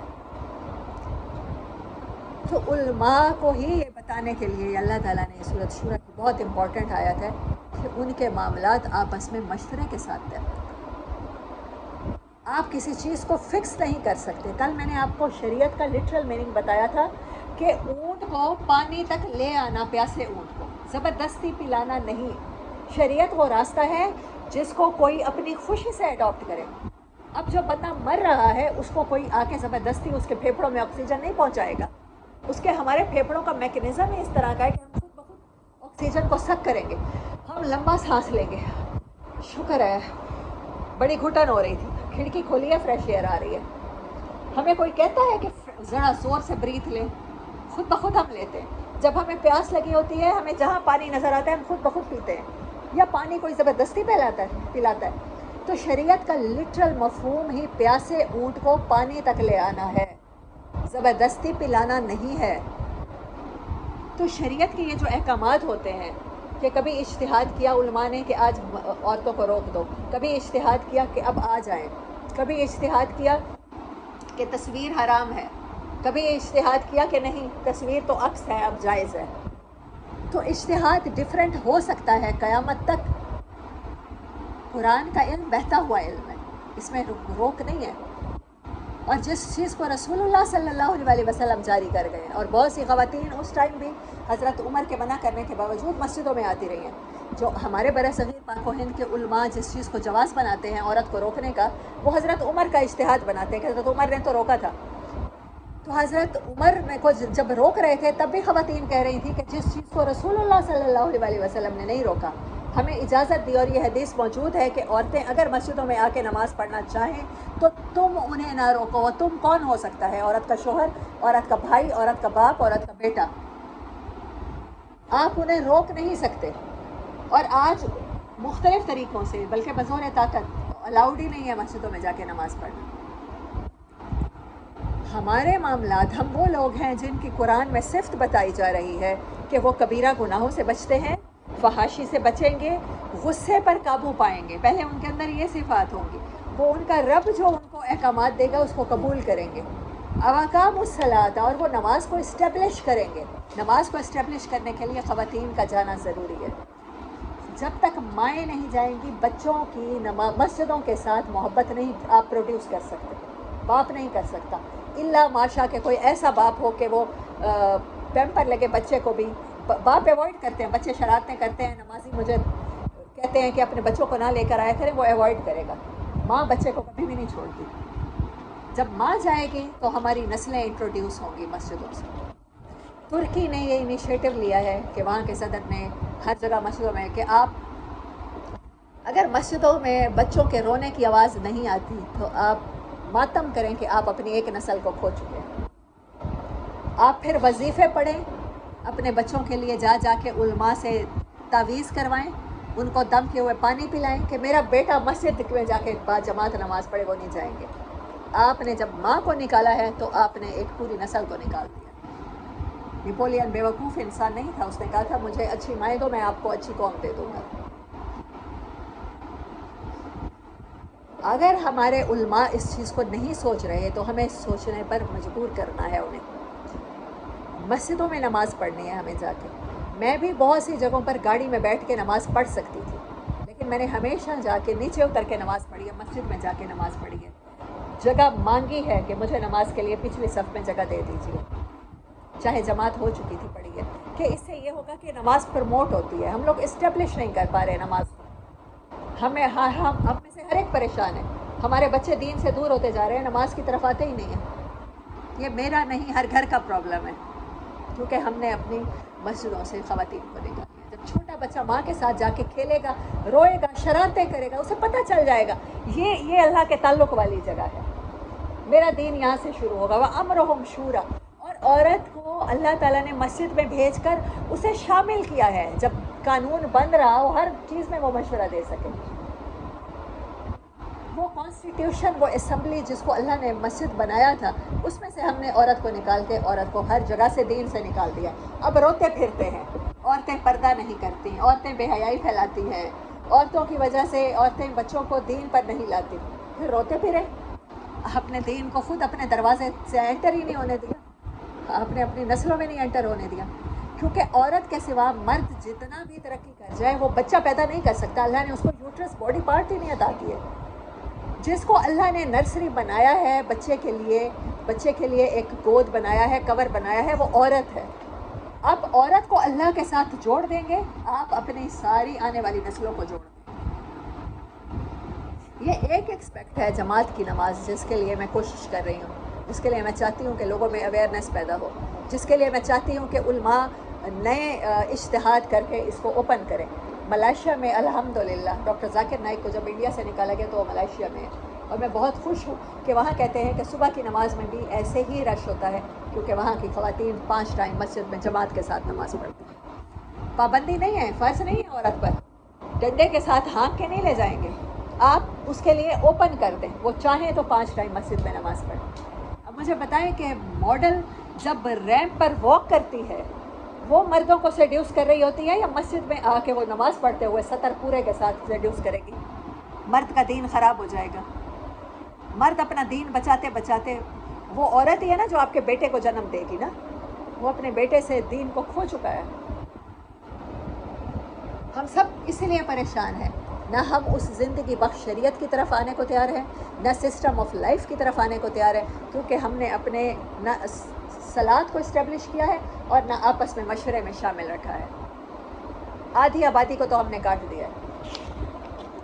تو علماء کو ہی یہ بتانے کے لیے اللہ تعالیٰ نے سورۃ شورى کی بہت امپورٹنٹ آیت ہے کہ ان کے معاملات آپس میں مشورے کے ساتھ طے ہوتے ہیں. آپ کسی چیز کو فکس نہیں کر سکتے. کل میں نے آپ کو شریعت کا لٹرل میننگ بتایا تھا کہ اونٹ کو پانی تک لے آنا، پیاسے اونٹ کو زبردستی پلانا نہیں. شریعت وہ راستہ ہے جس کو کوئی اپنی خوشی سے اڈاپٹ کرے. اب جو بندہ مر رہا ہے اس کو کوئی آ کے زبردستی اس کے پھیپھڑوں میں آکسیجن نہیں پہنچائے گا. اس کے ہمارے پھیپھڑوں کا میکنزم ہی اس طرح کا ہے کہ ہم خود بخود آکسیجن کو سک کریں گے, ہم لمبا سانس لیں گے. شکر ہے, بڑی گھٹن ہو رہی تھی, کھڑکی کھولی ہے, فریش ایئر آ رہی ہے. ہمیں کوئی کہتا ہے کہ ذرا زور سے بریتھ لیں, خود بخود ہم لیتے ہیں. جب ہمیں پیاس لگی ہوتی ہے, ہمیں جہاں پانی نظر آتا ہے ہم خود بخود پیتے ہیں, یا پانی کوئی زبردستی پلاتا ہے. تو شریعت کا لٹرل مفہوم ہی پیاسے اونٹ کو پانی تک لے آنا ہے, زبردستی پلانا نہیں ہے. تو شریعت کے یہ جو احکامات ہوتے ہیں کہ کبھی اجتہاد کیا علماء نے کہ آج عورتوں کو روک دو, کبھی اجتہاد کیا کہ اب آ جائیں, کبھی اجتہاد کیا کہ تصویر حرام ہے, کبھی اجتہاد کیا کہ نہیں تصویر تو عکس ہے اب جائز ہے. تو اجتہاد ڈیفرنٹ ہو سکتا ہے قیامت تک. قرآن کا علم بہتا ہوا علم ہے, اس میں روک نہیں ہے. اور جس چیز کو رسول اللہ صلی اللہ علیہ وسلم جاری کر گئے, اور بہت سی خواتین اس ٹائم بھی حضرت عمر کے منع کرنے کے باوجود مسجدوں میں آتی رہی ہیں. جو ہمارے برصغیر پاک و ہند کے علماء جس چیز کو جواز بناتے ہیں عورت کو روکنے کا, وہ حضرت عمر کا اجتہاد بناتے ہیں کہ حضرت عمر نے تو روکا تھا. تو حضرت عمر میں کو جب روک رہے تھے تب بھی خواتین کہہ رہی تھی کہ جس چیز کو رسول اللہ صلی اللہ علیہ وسلم نے نہیں روکا, ہمیں اجازت دی. اور یہ حدیث موجود ہے کہ عورتیں اگر مسجدوں میں آ کے نماز پڑھنا چاہیں تو تم انہیں نہ روکو. تم کون ہو سکتا ہے؟ عورت کا شوہر, عورت کا بھائی, عورت کا باپ, عورت کا بیٹا. آپ انہیں روک نہیں سکتے. اور آج مختلف طریقوں سے, بلکہ بزور طاقت الاؤڈ ہی نہیں ہے مسجدوں میں جا کے نماز پڑھنا. ہمارے معاملات, ہم وہ لوگ ہیں جن کی قرآن میں صفت بتائی جا رہی ہے کہ وہ کبیرہ گناہوں سے بچتے ہیں, فحاشی سے بچیں گے, غصے پر قابو پائیں گے. پہلے ان کے اندر یہ صفات ہوں گی. وہ ان کا رب جو ان کو احکامات دے گا اس کو قبول کریں گے. اواقام الصلاۃ, اور وہ نماز کو اسٹیبلش کریں گے. نماز کو اسٹیبلش کرنے کے لیے خواتین کا جانا ضروری ہے. جب تک مائیں نہیں جائیں گی بچوں کی مسجدوں کے ساتھ محبت نہیں آپ پروڈیوس کر سکتے. باپ نہیں کر سکتا, الا ماشا کہ کوئی ایسا باپ ہو کہ وہ پیمپر لگے بچے کو بھی. باپ ایوائڈ کرتے ہیں, بچے شرارتیں کرتے ہیں, نمازی مجھے کہتے ہیں کہ اپنے بچوں کو نہ لے کر آیا کریں, وہ ایوائڈ کرے گا. ماں بچے کو کبھی بھی نہیں چھوڑتی. جب ماں جائے گی تو ہماری نسلیں انٹروڈیوس ہوں گی مسجدوں سے. ترکی نے یہ انیشیٹو لیا ہے کہ وہاں کے صدر نے ہر جگہ مسجدوں میں کہ آپ اگر مسجدوں میں بچوں کے رونے کی آواز نہیں آتی تو آپ ماتم کریں کہ آپ اپنی ایک نسل کو کھو چکے ہیں. آپ پھر وظیفے پڑھیں, اپنے بچوں کے لیے جا جا کے علماء سے تعویذ کروائیں, ان کو دم کیے ہوئے پانی پلائیں کہ میرا بیٹا مسجد میں جا کے با جماعت نماز پڑھے, وہ نہیں جائیں گے. آپ نے جب ماں کو نکالا ہے تو آپ نے ایک پوری نسل کو نکال دیا. نپولین بیوقوف انسان نہیں تھا, اس نے کہا تھا مجھے اچھی مائیں دو, میں آپ کو اچھی قوم دے دوں گا. اگر ہمارے علماء اس چیز کو نہیں سوچ رہے تو ہمیں سوچنے پر مجبور کرنا ہے انہیں. مسجدوں میں نماز پڑھنی ہے ہمیں جا کے. میں بھی بہت سی جگہوں پر گاڑی میں بیٹھ کے نماز پڑھ سکتی تھی, لیکن میں نے ہمیشہ جا کے نیچے اتر کے نماز پڑھی ہے, مسجد میں جا کے نماز پڑھی ہے. جگہ مانگی ہے کہ مجھے نماز کے لیے پچھلی صف میں جگہ دے دیجیے, چاہے جماعت ہو چکی تھی پڑھی ہے, کہ اس سے یہ ہوگا کہ نماز پروموٹ ہوتی ہے. ہم لوگ اسٹیبلش نہیں کر پا رہے نماز کو. ہم میں سے ہر ایک پریشان ہے. ہمارے بچے دین سے دور ہوتے جا رہے ہیں, نماز کی طرف آتے ہی نہیں ہیں. یہ میرا نہیں, ہر گھر کا پرابلم ہے, کیونکہ ہم نے اپنی مسجدوں سے خواتین کو نکالا. جب چھوٹا بچہ ماں کے ساتھ جا کے کھیلے گا, روئے گا, شرارتیں کرے گا, اسے پتہ چل جائے گا یہ اللہ کے تعلق والی جگہ ہے, میرا دین یہاں سے شروع ہوگا. وَأَمْرُهُمْ شُورًا, اور عورت کو اللہ تعالیٰ نے مسجد میں بھیج کر اسے شامل کیا ہے. جب قانون بن رہا ہو ہر چیز میں وہ مشورہ دے سکے. وہ کانسٹیٹیوشن, وہ اسمبلی جس کو اللہ نے مسجد بنایا تھا, اس میں سے ہم نے عورت کو نکال کے عورت کو ہر جگہ سے دین سے نکال دیا. اب روتے پھرتے ہیں, عورتیں پردہ نہیں کرتی, عورتیں بے حیائی پھیلاتی ہیں, عورتوں کی وجہ سے عورتیں بچوں کو دین پر نہیں لاتی. پھر روتے پھرے, اپنے دین کو خود اپنے دروازے سے انٹر ہی نہیں ہونے دیا, آپ نے اپنی نسلوں میں نہیں انٹر ہونے دیا. کیونکہ عورت کے سوا مرد جتنا بھی ترقی کر جائے وہ بچہ پیدا نہیں کر سکتا. اللہ نے اس کو یوٹرس باڈی پارٹ ہی نہیں عطا کیے. جس کو اللہ نے نرسری بنایا ہے بچے کے لیے ایک گود بنایا ہے, کور بنایا ہے, وہ عورت ہے. اب عورت کو اللہ کے ساتھ جوڑ دیں گے, آپ اپنی ساری آنے والی نسلوں کو جوڑ دیں گے. یہ ایک ایکسپیکٹ ہے جماعت کی نماز، جس کے لیے میں کوشش کر رہی ہوں، جس کے لیے میں چاہتی ہوں کہ لوگوں میں اویئرنیس پیدا ہو، جس کے لیے میں چاہتی ہوں کہ علماء نئے اجتہاد کر کے اس کو اوپن کریں۔ ملائیشیا میں الحمدللہ ڈاکٹر ذاکر نائک کو جب انڈیا سے نکالا گیا تو وہ ملائیشیا میں ہے، اور میں بہت خوش ہوں کہ وہاں کہتے ہیں کہ صبح کی نماز میں بھی ایسے ہی رش ہوتا ہے، کیونکہ وہاں کی خواتین 5 ٹائم مسجد میں جماعت کے ساتھ نماز پڑھتی ہیں۔ پابندی نہیں ہے، فرض نہیں ہے عورت پر، ڈنڈے کے ساتھ ہانک کے نہیں لے جائیں گے، آپ اس کے لیے اوپن کر دیں، وہ چاہیں تو 5 ٹائم مسجد میں نماز پڑھیں۔ اب مجھے بتائیں کہ ماڈل جب ریمپ پر واک کرتی ہے وہ مردوں کو سیڈیوس کر رہی ہوتی ہے، یا مسجد میں آ کے وہ نماز پڑھتے ہوئے سطر پورے کے ساتھ سیڈیوس کرے گی؟ مرد کا دین خراب ہو جائے گا۔ مرد اپنا دین بچاتے بچاتے، وہ عورت ہی ہے نا جو آپ کے بیٹے کو جنم دے گی نا، وہ اپنے بیٹے سے دین کو کھو چکا ہے۔ ہم سب اسی لیے پریشان ہیں، نہ ہم اس زندگی بخش شریعت کی طرف آنے کو تیار ہیں، نہ سسٹم آف لائف کی طرف آنے کو تیار ہے، کیونکہ ہم نے اپنے نہ صلاۃ کو اسٹیبلش کیا ہے اور نہ آپس میں مشورے میں شامل رکھا ہے۔ آدھی آبادی کو تو ہم نے کاٹ دیا ہے۔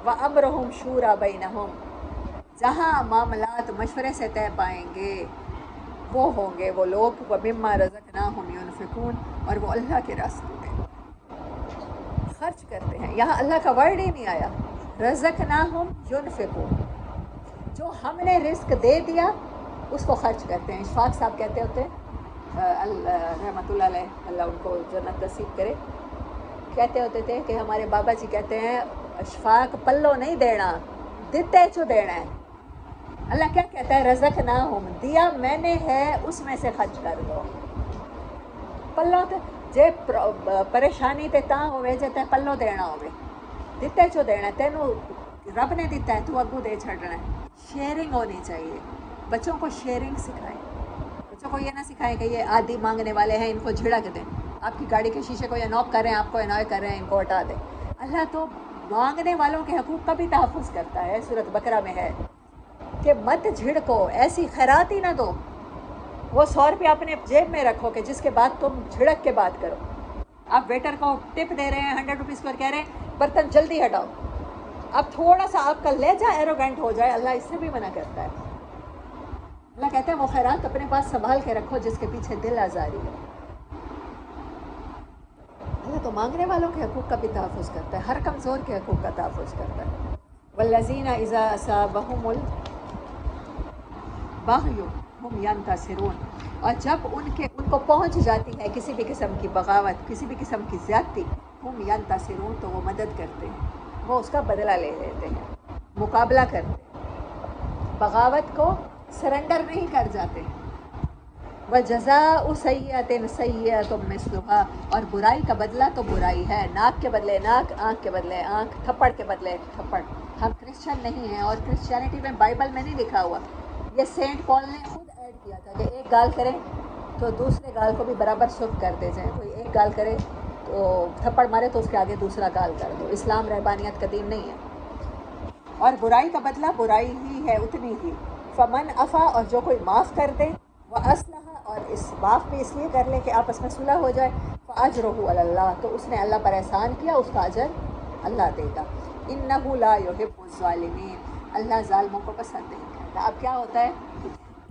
وَأَمْرُهُمْ شُورَى بَيْنَهُمْ، جہاں معاملات مشورے سے طے پائیں گے وہ ہوں گے وہ لوگ وَمِمَّا رَزَقْنَاهُمْ يُنْفِقُونَ، اور وہ اللہ کے راستے میں خرچ کرتے ہیں۔ یہاں اللہ کا ورڈ ہی نہیں آیا، رزقناہم ينفقون، جو ہم نے رزق دے دیا اس کو خرچ کرتے ہیں۔ اشفاق صاحب کہتے ہوتے ہیں رحمۃ اللہ علیہ، اللہ ان کو جنت نصیب کرے، کہتے ہوتے تھے کہ ہمارے بابا جی کہتے ہیں اشفاق پلو نہیں دینا، دیتے چو دینا ہے۔ اللہ کیا کہتا ہے؟ رزقناہم، دیا میں نے ہے اس میں سے خرچ کر دو۔ پلو تے جے پریشانی تے تاں ہوئے جے تے پلو دینا ہوئے، دیتے چو دینا ہے، تینوں رب نے دیتا ہے تو اگو دے چھڑنا ہے۔ شیئرنگ ہونی چاہیے، بچوں کو شیئرنگ سکھائیں، بچوں کو یہ نہ سکھائیں کہ یہ عادی مانگنے والے ہیں ان کو جھڑک دیں، آپ کی گاڑی کے شیشے کو یہ نوک کر رہے ہیں، آپ کو انوائے کر رہے ہیں، ان کو ہٹا دیں۔ اللہ تو مانگنے والوں کے حقوق کا بھی تحفظ کرتا ہے، سورۃ بقرہ میں ہے کہ مت جھڑکو، ایسی خیرات ہی نہ دو، وہ 100 روپیہ اپنے جیب میں رکھو کہ جس کے بعد تم جھڑک کے بات کرو۔ آپ ویٹر کو ٹپ دے رہے ہیں 100 روپیز پر، کہہ رہے ہیں برتن جلدی ہٹاؤ، اب تھوڑا سا آپ کا لہجہ ایروگینٹ ہو جائے، اللہ اس سے بھی منع کرتا ہے۔ اللہ کہتا ہے وہ خیرات اپنے پاس سنبھال کے رکھو جس کے پیچھے دل آزاری ہے۔ اللہ تو مانگنے والوں کے حقوق کا بھی تحفظ کرتا ہے، ہر کمزور کے حقوق کا تحفظ کرتا ہے۔ والذین اذا اصابہم البغی ہم ینتصرون، اور جب ان کو پہنچ جاتی ہے کسی بھی قسم کی بغاوت، کسی بھی قسم کی زیادتی، ہم ینتصرون، تو وہ مدد کرتے ہیں، وہ اس کا بدلہ لے لیتے ہیں، مقابلہ کرتے ہیں، بغاوت کو سرنڈر نہیں کر جاتے۔ وَجَزَاءُ سَیِّئَةٍ سَیِّئَةٌ مِثْلُهَا، اور برائی کا بدلہ تو برائی ہے، ناک کے بدلے ناک، آنکھ کے بدلے آنکھ، تھپڑ کے بدلے تھپڑ۔ ہم کرسچن نہیں ہیں، اور کرسچینٹی میں بائبل میں نہیں لکھا ہوا، یہ سینٹ پال نے خود ایڈ کیا تھا کہ ایک گال کریں تو دوسرے گال کو بھی برابر سرخ کر دے جائیں، کوئی ایک گال کرے تو تھپڑ مارے تو اس کے آگے دوسرا گال کر دو۔ اسلام رہبانیت کا دین نہیں ہے، اور برائی کا بدلہ برائی ہی ہے اتنی ہی۔ فمن عفا، اور جو کوئی معاف کر دے، واصلح، اور اس معاف بھی اس لیے کر لے کہ آپس میں صلح ہو جائے، فاجرہ علی اللہ، تو اس نے اللہ پر احسان کیا، اس کا اجر اللہ دے گا۔ انہ لا یحب الظالمین، اللہ ظالموں کو پسند نہیں کرتا۔ اب کیا ہوتا ہے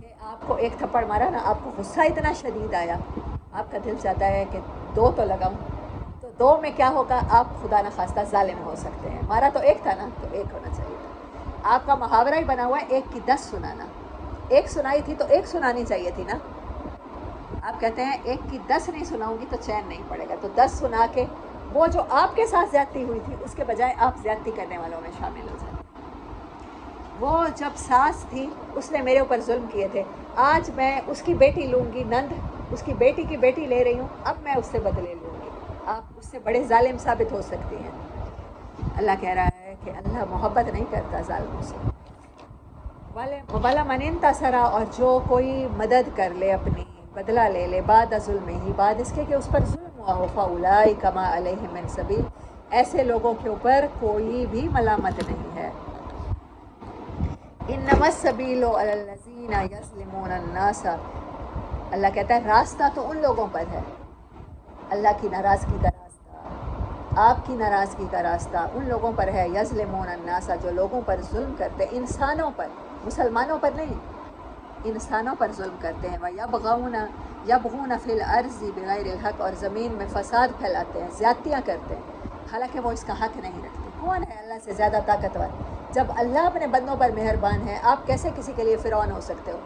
کہ آپ کو ایک تھپڑ مارا نا، آپ کو غصہ اتنا شدید آیا، آپ کا دل چاہتا ہے کہ 2 تو لگاؤں، تو 2 میں کیا ہوگا، آپ خدا نخواستہ ظالم ہو سکتے ہیں۔ مارا تو ایک تھا نا، تو 1 ہونا چاہیے تھا۔ آپ کا محاورہ ہی بنا ہوا ہے 1 کی 10 سنانا، 1 سنائی تھی تو 1 سنانی چاہیے تھی نا۔ آپ کہتے ہیں 1 کی 10 نہیں سناؤں گی تو چین نہیں پڑے گا، تو 10 سنا کے وہ جو آپ کے ساتھ زیادتی ہوئی تھی اس کے بجائے آپ زیادتی کرنے والوں میں شامل ہو جائیں۔ وہ جب ساس تھی اس نے میرے اوپر ظلم کیے تھے، آج میں اس کی بیٹی لوں گی، نند اس کی بیٹی کی بیٹی لے رہی ہوں، اب میں اس سے بدلے لوں گی، آپ اس سے بڑے ظالم ثابت ہو سکتی ہیں۔ اللہ کہہ رہا ہے کہ اللہ محبت نہیں کرتا ظالموں سے۔ وَلَا مَنِ انتَصَرَ، اور جو کوئی مدد کر لے، اپنی بدلہ لے لے، بعد ظلم ہی، بعد اس کے کہ اس پر ظلم ہوا ہو، فَأُولَٰئِکَ مَا عَلَیْہِم مِّن سَبِیلٍ، ایسے لوگوں کے اوپر کوئی بھی ملامت نہیں ہے۔ انما السبیل علی الذین یظلمون الناس، اللہ کہتا ہے راستہ تو ان لوگوں پر ہے، اللہ کی ناراضگی کا راستہ، آپ کی ناراضگی کا راستہ ان لوگوں پر ہے یظلمون الناس جو لوگوں پر ظلم کرتے ہیں، انسانوں پر، مسلمانوں پر نہیں، انسانوں پر ظلم کرتے ہیں، یبغون فی الارض بغیر الحق اور زمین میں فساد پھیلاتے ہیں، زیادتیاں کرتے ہیں حالانکہ وہ اس کا حق نہیں رکھتے۔ کون ہے اللہ سے زیادہ طاقتور؟ جب اللہ اپنے بندوں پر مہربان ہے، آپ کیسے کسی کے لیے فرعون ہو سکتے ہو؟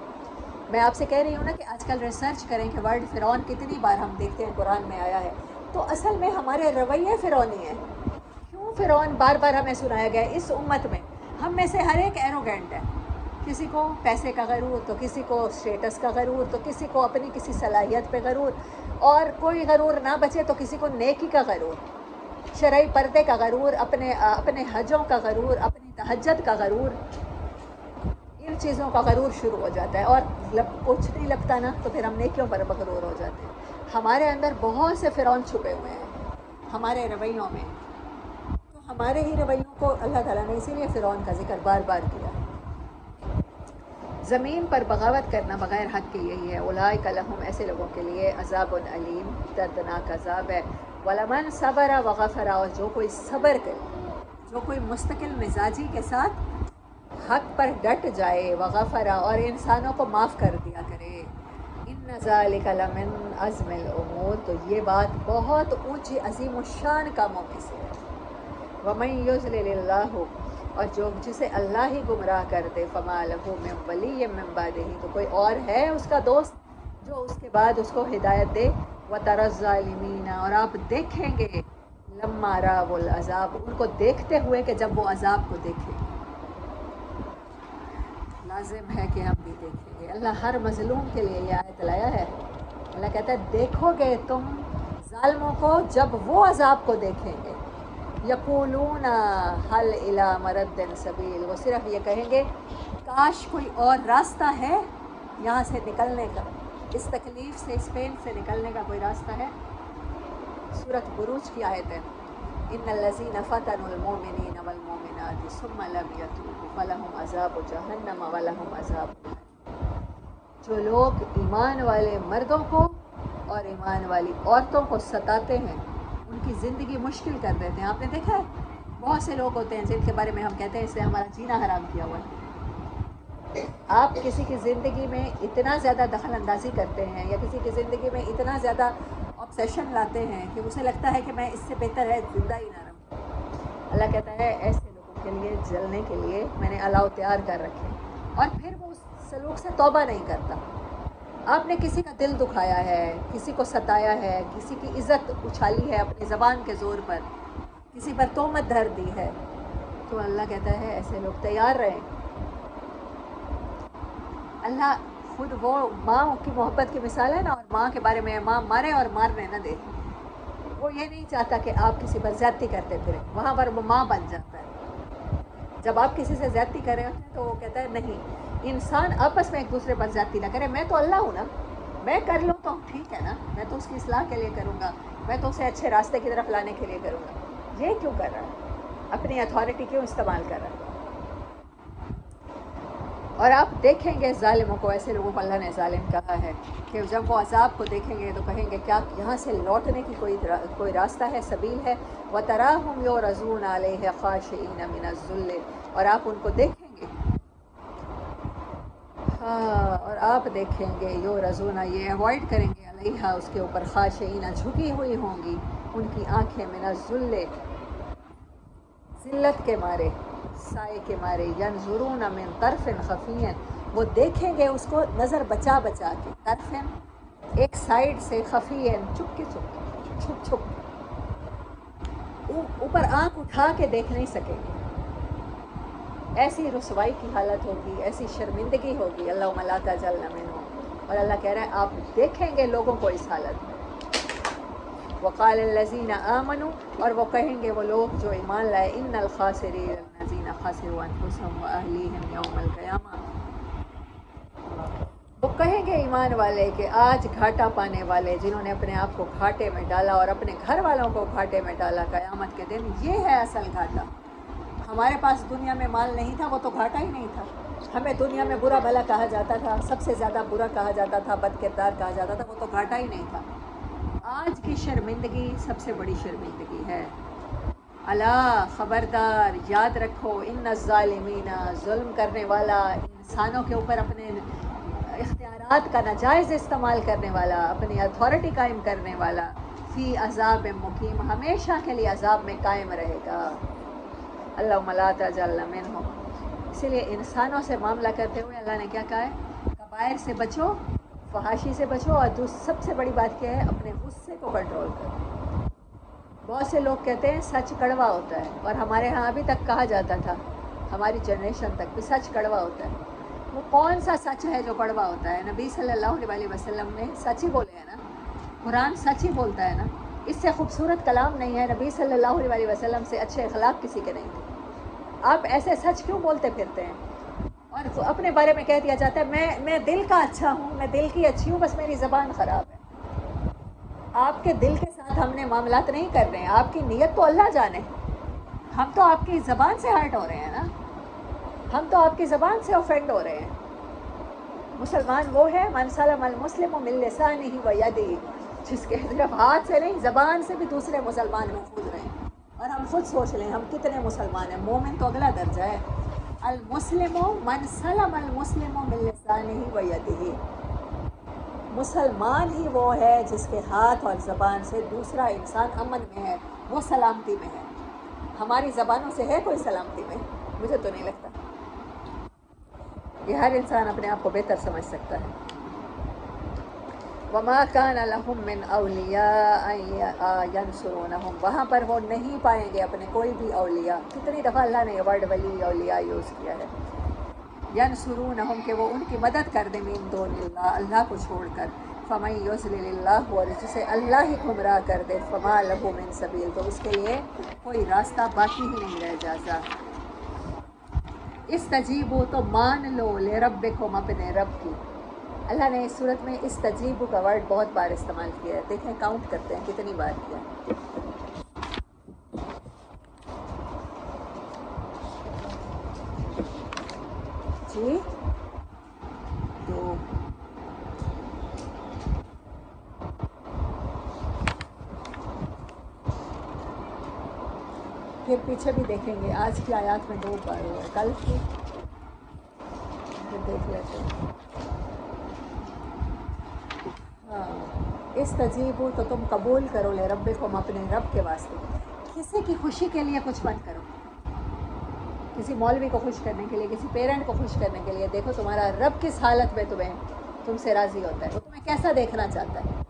میں آپ سے کہہ رہی ہوں نا کہ آج کل ریسرچ کریں کہ ورڈ فرعون کتنی بار ہم دیکھتے ہیں قرآن میں آیا ہے، تو اصل میں ہمارے رویے فرعونی ہیں۔ کیوں فرعون بار بار ہمیں سنایا گیا ہے؟ اس امت میں ہم میں سے ہر ایک ایروگینٹ ہے، کسی کو پیسے کا غرور، تو کسی کو اسٹیٹس کا غرور، تو کسی کو اپنی کسی صلاحیت پہ غرور، اور کوئی غرور نہ بچے تو کسی کو نیکی کا غرور، شرعی پردے کا غرور، اپنے حجوں کا غرور، اپنی تہجد کا غرور، ان چیزوں کا غرور شروع ہو جاتا ہے، اور کچھ نہیں لگتا نا تو پھر ہم نیکیوں پر مغرور ہو جاتے ہیں۔ ہمارے اندر بہت سے فرعون چھپے ہوئے ہیں ہمارے رویوں میں، تو ہمارے ہی رویوں کو اللہ تعالیٰ نے اسی لیے فرعون کا ذکر بار بار کیا۔ زمین پر بغاوت کرنا بغیر حق کے یہی ہے، اولئک لہم ایسے لوگوں کے لیے عذاب علیم دردناک عذاب ہے، ولمن صبر وغفر اور جو کوئی صبر کرے، جو کوئی مستقل مزاجی کے ساتھ حق پر ڈٹ جائے، وغفر اور انسانوں کو معاف کر دیا کرے، ان ذالک لمن عزم الامور تو یہ بات بہت اونچی عظیم الشان کاموں میں سے ہے۔ ومن یضلل اللہ اور جو جسے اللہ ہی گمراہ کر دے، فما لہ من ولی من بعدہ تو کوئی اور ہے اس کا دوست جو اس کے بعد اس کو ہدایت دے، وتری الظالمین اور آپ دیکھیں گے لما رأوا العذاب ان کو دیکھتے ہوئے کہ جب وہ عذاب کو دیکھیں گے، لازم ہے کہ ہم بھی دیکھیں گے۔ اللہ ہر مظلوم کے لیے یہ آیت لایا ہے، اللہ کہتا ہے دیکھو گے تم ظالموں کو جب وہ عذاب کو دیکھیں گے، یقولون حل الی مرد سبیل وہ صرف یہ کہیں گے کاش کوئی اور راستہ ہے یہاں سے نکلنے کا، اس تکلیف سے، اس پین سے نکلنے کا کوئی راستہ ہے۔ سورۃ بروج کی آیت ہے، ان الذین فتنوا المؤمنین والمؤمنات ثم لم یتوبوا فلہم عذاب جہنم ولہم عذاب الحریق جو لوگ ایمان والے مردوں کو اور ایمان والی عورتوں کو ستاتے ہیں، ان کی زندگی مشکل کر دیتے ہیں۔ آپ نے دیکھا ہے بہت سے لوگ ہوتے ہیں جن کے بارے میں ہم کہتے ہیں اس نے ہمارا جینا حرام کیا ہوا ہے۔ آپ کسی کی زندگی میں اتنا زیادہ دخل اندازی کرتے ہیں یا کسی کی زندگی میں اتنا زیادہ آبسیشن لاتے ہیں کہ اسے لگتا ہے کہ میں اس سے بہتر ہے زندہ ہی نہ رہوں۔ اللہ کہتا ہے ایسے لوگوں کے لیے جلنے کے لیے میں نے الاؤ تیار کر رکھے، اور پھر وہ اس سلوک سے توبہ نہیں کرتا۔ آپ نے کسی کا دل دکھایا ہے، کسی کو ستایا ہے، کسی کی عزت اچھالی ہے اپنی زبان کے زور پر، کسی پر تہمت دھر دی ہے، تو اللہ کہتا ہے ایسے لوگ تیار رہیں۔ اللہ خود وہ ماں کی محبت کی مثال ہے نا، اور ماں کے بارے میں ماں مارے اور مارنے نہ دے، وہ یہ نہیں چاہتا کہ آپ کسی پر زیادتی کرتے پھریں، وہاں پر وہ ماں بن جاتا ہے۔ جب آپ کسی سے زیادتی کر رہے ہوتے ہیں تو وہ کہتا ہے نہیں، انسان آپس میں ایک دوسرے پر زیادتی نہ کرے، میں تو اللہ ہوں نا، میں کر لوں تو ٹھیک ہے نا، میں تو اس کی اصلاح کے لیے کروں گا، میں تو اسے اچھے راستے کی طرف لانے کے لیے کروں گا۔ یہ کیوں کر رہا ہے؟ اپنی اتھارٹی کیوں استعمال کر رہا ہے؟ اور آپ دیکھیں گے ظالموں کو، ایسے لوگوں کو اللہ نے ظالم کہا ہے کہ جب وہ عذاب کو دیکھیں گے تو کہیں گے کیا یہاں سے لوٹنے کی کوئی راستہ ہے، سبیل ہے؟ وَتَرَاهُمْ يُعْرَضُونَ عَلَيْهَا خَاشِعِينَ مِنَ الذُّلِّ اور آپ ان کو دیکھیں گے، ہاں، اور آپ دیکھیں گے یعرضون یہ اوائڈ کریں گے علیہا اس کے اوپر، خاشعین جھکی ہوئی ہوں گی ان کی آنکھیں، من الذل ذلت کے مارے، سائے کے مارے، ینظرون من طرف خفی وہ دیکھیں گے اس کو نظر بچا بچا کے، طرف ایک سائیڈ سے، خفی چپ کے چھپ چھپ اوپر آنکھ اٹھا کے دیکھ نہیں سکیں گے۔ ایسی رسوائی کی حالت ہوگی، ایسی شرمندگی ہوگی، اللہم لا تجعلنا منہم، اور اللہ کہہ رہا ہے آپ دیکھیں گے لوگوں کو اس حالت میں۔ وقال الذین آمنوا اور وہ کہیں گے وہ لوگ جو ایمان لائے، ان الخاسرین الذین خسروا انفسهم واہلیہم یوم القیامہ، وہ کہیں گے ایمان والے کہ آج گھاٹا پانے والے جنہوں نے اپنے آپ کو گھاٹے میں ڈالا اور اپنے گھر والوں کو گھاٹے میں ڈالا قیامت کے دن، یہ ہے اصل گھاٹا۔ ہمارے پاس دنیا میں مال نہیں تھا، وہ تو گھاٹا ہی نہیں تھا۔ ہمیں دنیا میں برا بھلا کہا جاتا تھا، سب سے زیادہ برا کہا جاتا تھا، بد کردار کہا جاتا تھا، وہ تو گھاٹا ہی نہیں تھا۔ آج کی شرمندگی سب سے بڑی شرمندگی ہے الا خبردار، یاد رکھو، ان الظالمین، ظلم کرنے والا، انسانوں کے اوپر اپنے اختیارات کا ناجائز استعمال کرنے والا، اپنی اتھارٹی قائم کرنے والا، فی عذاب مقیم، ہمیشہ کے لیے عذاب میں قائم رہے گا۔ اللہم لا تجعلنا منہم۔ اسی لیے انسانوں سے معاملہ کرتے ہوئے اللہ نے کیا کہا ہے؟ کبائر سے بچو، فحاشی سے بچو، اور سب سے بڑی بات کیا ہے؟ اپنے غصے کو کنٹرول کرو۔ بہت سے لوگ کہتے ہیں سچ کڑوا ہوتا ہے، اور ہمارے ہاں ابھی تک کہا جاتا تھا، ہماری جنریشن تک بھی سچ کڑوا ہوتا ہے۔ وہ کون سا سچ ہے جو کڑوا ہوتا ہے؟ نبی صلی اللہ علیہ وسلم نے سچ ہی بولے ہیں نا، قرآن سچ ہی بولتا ہے نا، اس سے خوبصورت کلام نہیں ہے، نبی صلی اللہ علیہ وسلم سے اچھے اخلاق کسی کے نہیں تھے۔ آپ ایسے سچ کیوں بولتے پھرتے ہیں؟ اور اپنے بارے میں کہہ دیا جاتا ہے میں دل کا اچھا ہوں، میں دل کی اچھی ہوں، بس میری زبان خراب ہے۔ آپ کے دل کے ساتھ ہم نے معاملات نہیں کر رہے ہیں، آپ کی نیت تو اللہ جانے، ہم تو آپ کی زبان سے ہرٹ ہو رہے ہیں نا، ہم تو آپ کی زبان سے اوفینڈ ہو رہے ہیں۔ مسلمان وہ ہے من سلم المسلم من لسانہ و یدہ، جس کے صرف ہاتھ سے نہیں، زبان سے بھی دوسرے مسلمان محفوظ رہیں۔ اور ہم خود سوچ لیں ہم کتنے مسلمان ہیں۔ مومن تو اگلا درجہ ہے، المسلم من سلم المسلم من لسانہ و یدہ، مسلمان ہی وہ ہے جس کے ہاتھ اور زبان سے دوسرا انسان امن میں ہے، وہ سلامتی میں ہے۔ ہماری زبانوں سے ہے کوئی سلامتی میں؟ مجھے تو نہیں لگتا۔ یہ ہر انسان اپنے آپ کو بہتر سمجھ سکتا ہے۔ وما كان لهم من اولیاء ینصرونہم، وہاں پر وہ نہیں پائیں گے اپنے کوئی بھی اولیاء۔ کتنی دفعہ اللہ نے یہ ورڈ ولی اولیاء یوز کیا ہے، ینصرونہم، کہ وہ ان کی مدد کر دیں، من دون اللہ، اللہ کو چھوڑ کر، فمن یضلل اللہ، اور جسے اللہ ہی گمراہ کر دے، فما لہ من سبیل، تو اس کے لیے کوئی راستہ باقی ہی نہیں رہ جاتا۔ استجیبو، تو مان لو، لربکم، اپنے رب کی۔ اللہ نے اس صورت میں استجیبو کا ورڈ بہت بار استعمال کیا ہے، دیکھیں کاؤنٹ کرتے ہیں کتنی بار کیا ہے۔ جی 2، پھر پیچھے بھی دیکھیں گے، آج کی آیات میں 2 بار ہوا ہے، کل کی پھر دیکھ لیتے ہیں۔ ہاں، استجیبو، تو تم قبول کرو، لربکم، اپنے رب کے واسطے۔ کسی کی خوشی کے لیے کچھ مت کرو، کسی مولوی کو خوش کرنے کے لیے، کسی پیرنٹ کو خوش کرنے کے لیے، دیکھو تمہارا رب کس حالت میں تم سے راضی ہوتا ہے، وہ تمہیں کیسا دیکھنا چاہتا ہے،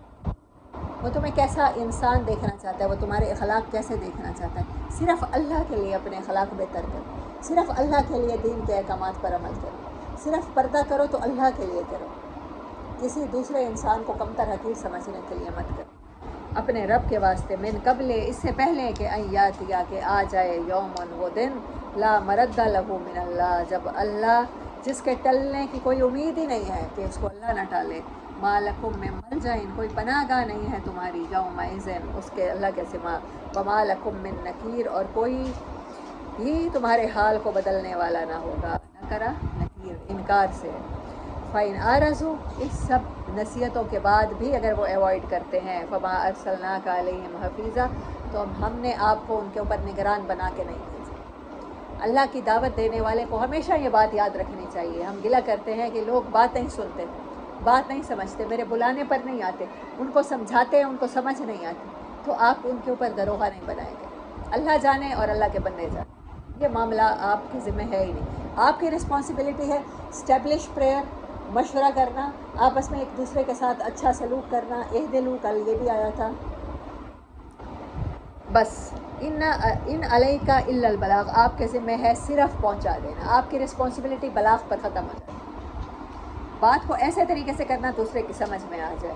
وہ تمہیں کیسا انسان دیکھنا چاہتا ہے، وہ تمہارے اخلاق کیسے دیکھنا چاہتا ہے۔ صرف اللہ کے لیے اپنے اخلاق بہتر کرو، صرف اللہ کے لیے دین کے احکامات پر عمل کرو، صرف پردہ کرو تو اللہ کے لیے کرو، کسی دوسرے انسان کو کمتر حقیر سمجھنے کے لیے مت کرو، اپنے رب کے واسطے۔ من قبل، اس سے پہلے کہ ان یاتیا، کہ آ جائے، یومن، وہ دن، لا مرد لہ من اللہ، جب اللہ، جس کے ٹلنے کی کوئی امید ہی نہیں ہے کہ اس کو اللہ نہ ٹالے، ما لکم من ملجأ، کوئی پناہ گاہ نہیں ہے تمہاری، یومئذ، اس کے اللہ کے سوا، وما لکم من نکیر، اور کوئی بھی تمہارے حال کو بدلنے والا نہ ہوگا، نکرہ، نکیر، انکار سے۔ فَإِنْ أَعْرَضُوا، اس سب نصیحتوں کے بعد بھی اگر وہ ایوائڈ کرتے ہیں، فَمَا أَرْسَلْنَاكَ عَلَيْهِمْ حَفِيظًا، تو ہم نے آپ کو ان کے اوپر نگران بنا کے نہیں بھیجا۔ اللہ کی دعوت دینے والے کو ہمیشہ یہ بات یاد رکھنی چاہیے۔ ہم گلہ کرتے ہیں کہ لوگ بات نہیں سنتے، بات نہیں سمجھتے، میرے بلانے پر نہیں آتے، ان کو سمجھاتے ہیں ان کو سمجھ نہیں آتی، تو آپ ان کے اوپر دروغہ نہیں بنائیں گے۔ اللہ جانے اور اللہ کے بندے جانے، یہ معاملہ آپ کی ذمہ ہے ہی نہیں۔ آپ کی رسپانسبلٹی ہے اسٹیبلش پریئر، مشورہ کرنا، آپس میں ایک دوسرے کے ساتھ اچھا سلوک کرنا، اہدلو، کل یہ بھی آیا تھا، بس ان علیک الا البلاغ، آپ کے ذمہ ہے صرف پہنچا دینا، آپ کی رسپانسبلٹی بلاغ پر ختم ہو جائے، بات کو ایسے طریقے سے کرنا دوسرے کی سمجھ میں آ جائے۔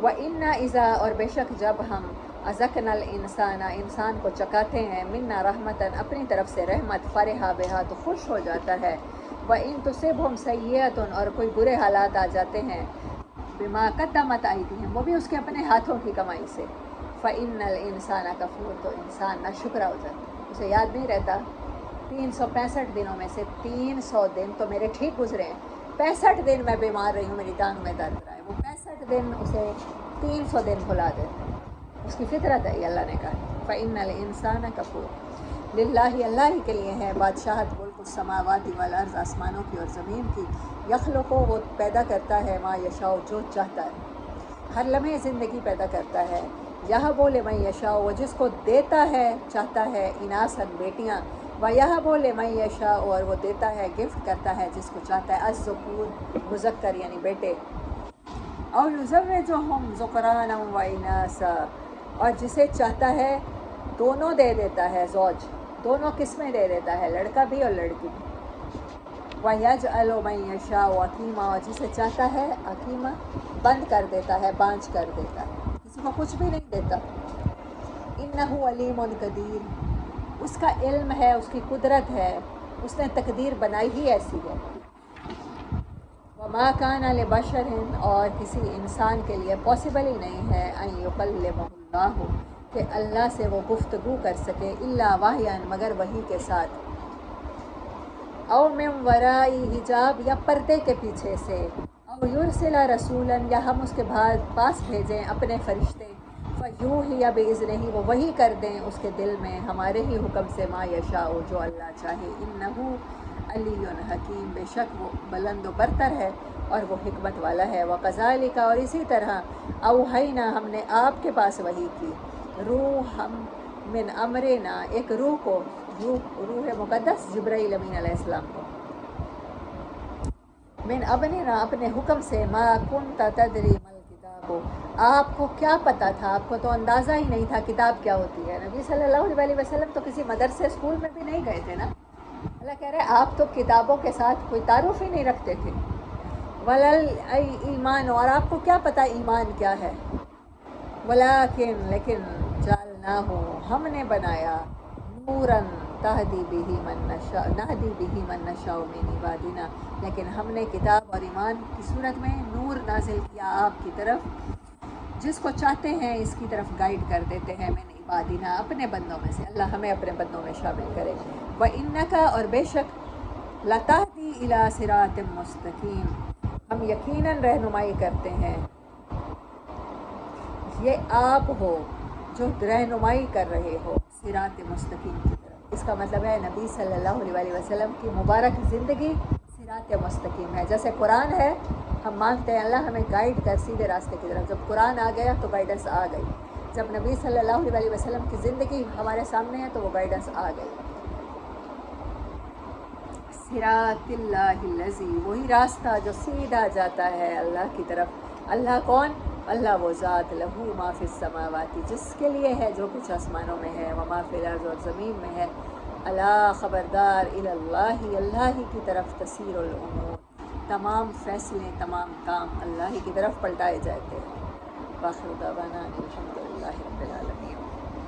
وَإِنَّا إِذَا، اور بے شک جب ہم أَذَقْنَا الْإِنسَانَ، انسان کو چکاتے ہیں، مِنَّا رَحْمَةً، اپنی طرف سے رحمت، فَرِحَ بِهَا، تو خوش ہو جاتا ہے، وَإِن تُصِبْهُمْ سَيِّئَةٌ، اور کوئی برے حالات آ جاتے ہیں، بِمَا قَدَّمَتْ أَيْدِيهِمْ، وہ بھی اس کے اپنے ہاتھوں کی کمائی سے، فَإِنَّ الْإِنسَانَ كَفُورٌ، تو انسان ناشکرا ہو جاتا ہے، اسے یاد نہیں رہتا 365 دنوں میں سے 300 دن تو میرے ٹھیک گزرے ہیں، 65 دن میں بیمار رہی ہوں، میری ٹانگ میں درد رہا ہے، وہ 65 دن اسے 300 دن بھلا دیتے ہیں۔ اس کی فطرت ہے، یہ اللہ نے کہا فَإِنَّ الْإِنسَانَ كَفُورٌ للہ، اللہ ہی کے لیے ہے بادشاہت ملک السماوات والارض، آسمانوں کی اور زمین کی، یخلق وہ پیدا کرتا ہے ما یشاء جو چاہتا ہے، ہر لمحے زندگی پیدا کرتا ہے، یہب لمن یشاء وہ جس کو دیتا ہے چاہتا ہے، اناسن بیٹیاں، ویہب لمن یشاء اور وہ دیتا ہے گفٹ کرتا ہے جس کو چاہتا ہے، الذکور مذکر یعنی بیٹے، اور یزوجہم ذکرانا و اناسا اور جسے چاہتا ہے دونوں دے دیتا ہے، زوج دونوں قسمیں دے دیتا ہے، لڑکا بھی اور لڑکی بھی، وَيَجْعَلُ مَن يَشَاءُ عَقِيمًا اور جسے چاہتا ہے عقیمہ بند کر دیتا ہے، بانجھ کر دیتا ہے، کسی کو کچھ بھی نہیں دیتا، إِنَّهُ عَلِيمٌ قدیر اس کا علم ہے، اس کی قدرت ہے، اس نے تقدیر بنائی ہی ایسی ہے، وَمَا كَانَ لِبَشَرٍ اور کسی انسان کے لیے پاسبل ہی نہیں ہے أَن يُكَلِّمَهُ اللَّهُ کہ اللہ سے وہ گفتگو کر سکے، إِلَّا وَحْيًا مگر وحی کے ساتھ، او من ورائی حجاب یا پردے کے پیچھے سے، او یرسل رسولا یا ہم اس کے پاس بھیجیں اپنے فرشتے، فیوحی بإذنہ وہ وحی کر دیں اس کے دل میں ہمارے ہی حکم سے، ما یشاء جو اللہ چاہے، انہ علی حکیم بے شک وہ بلند و برتر ہے اور وہ حکمت والا ہے، وکذالک اور اسی طرح اوحینا ہم نے آپ کے پاس وحی کی، روح من امرنا ایک روح کو، روح مقدس جبرائیل امین علیہ السلام کو، من ابننا اپنے حکم سے، ما کنت تدری مل کتابو آپ کو کیا پتہ تھا، آپ کو تو اندازہ ہی نہیں تھا کتاب کیا ہوتی ہے، نبی صلی اللہ علیہ وسلم تو کسی مدرسے اسکول میں بھی نہیں گئے تھے نا، اللہ کہہ رہے آپ تو کتابوں کے ساتھ کوئی تعارف ہی نہیں رکھتے تھے، ولل ایمان اور آپ کو کیا پتہ ایمان کیا ہے، لیکن جعلناہ ہم نے بنایا، نوراً تہدی بہ من نشاء نہدی بہ من نشاء من عبادنا لیکن ہم نے کتاب اور ایمان کی صورت میں نور نازل کیا آپ کی طرف، جس کو چاہتے ہیں اس کی طرف گائیڈ کر دیتے ہیں، من عبادنا اپنے بندوں میں سے، اللہ ہمیں اپنے بندوں میں شامل کرے، وَإِنَّكَ اور بے شک لَتَهْدِي إِلَىٰ صِرَاطٍ مُسْتَقِيمٍ ہم یقیناً رہنمائی کرتے ہیں، یہ آپ ہو جو رہنمائی کر رہے ہو صراط مستقیم کی طرف، اس کا مطلب ہے نبی صلی اللہ علیہ وسلم کی مبارک زندگی صراط مستقیم ہے، جیسے قرآن ہے ہم مانتے ہیں اللہ ہمیں گائیڈ کر سیدھے راستے کی طرف، جب قرآن آ گیا تو گائیڈنس آ گئی، جب نبی صلی اللہ علیہ وسلم کی زندگی ہمارے سامنے ہے تو وہ گائیڈنس آ گئی، صراط اللہ الذی وہی راستہ جو سیدھا جاتا ہے اللہ کی طرف، اللہ کون؟ اللہ وہ ذات، لہو ما فی السماوات جس کے لیے ہے جو کچھ آسمانوں میں ہے، وما فی الارض اور زمین میں ہے، الا خبردار الی اللہ اللہ ہی کی طرف تسیر الامور تمام فیصلے تمام کام اللہ ہی کی طرف پلٹائے جاتے ہیں، باخر دعوانا الحمدللہ۔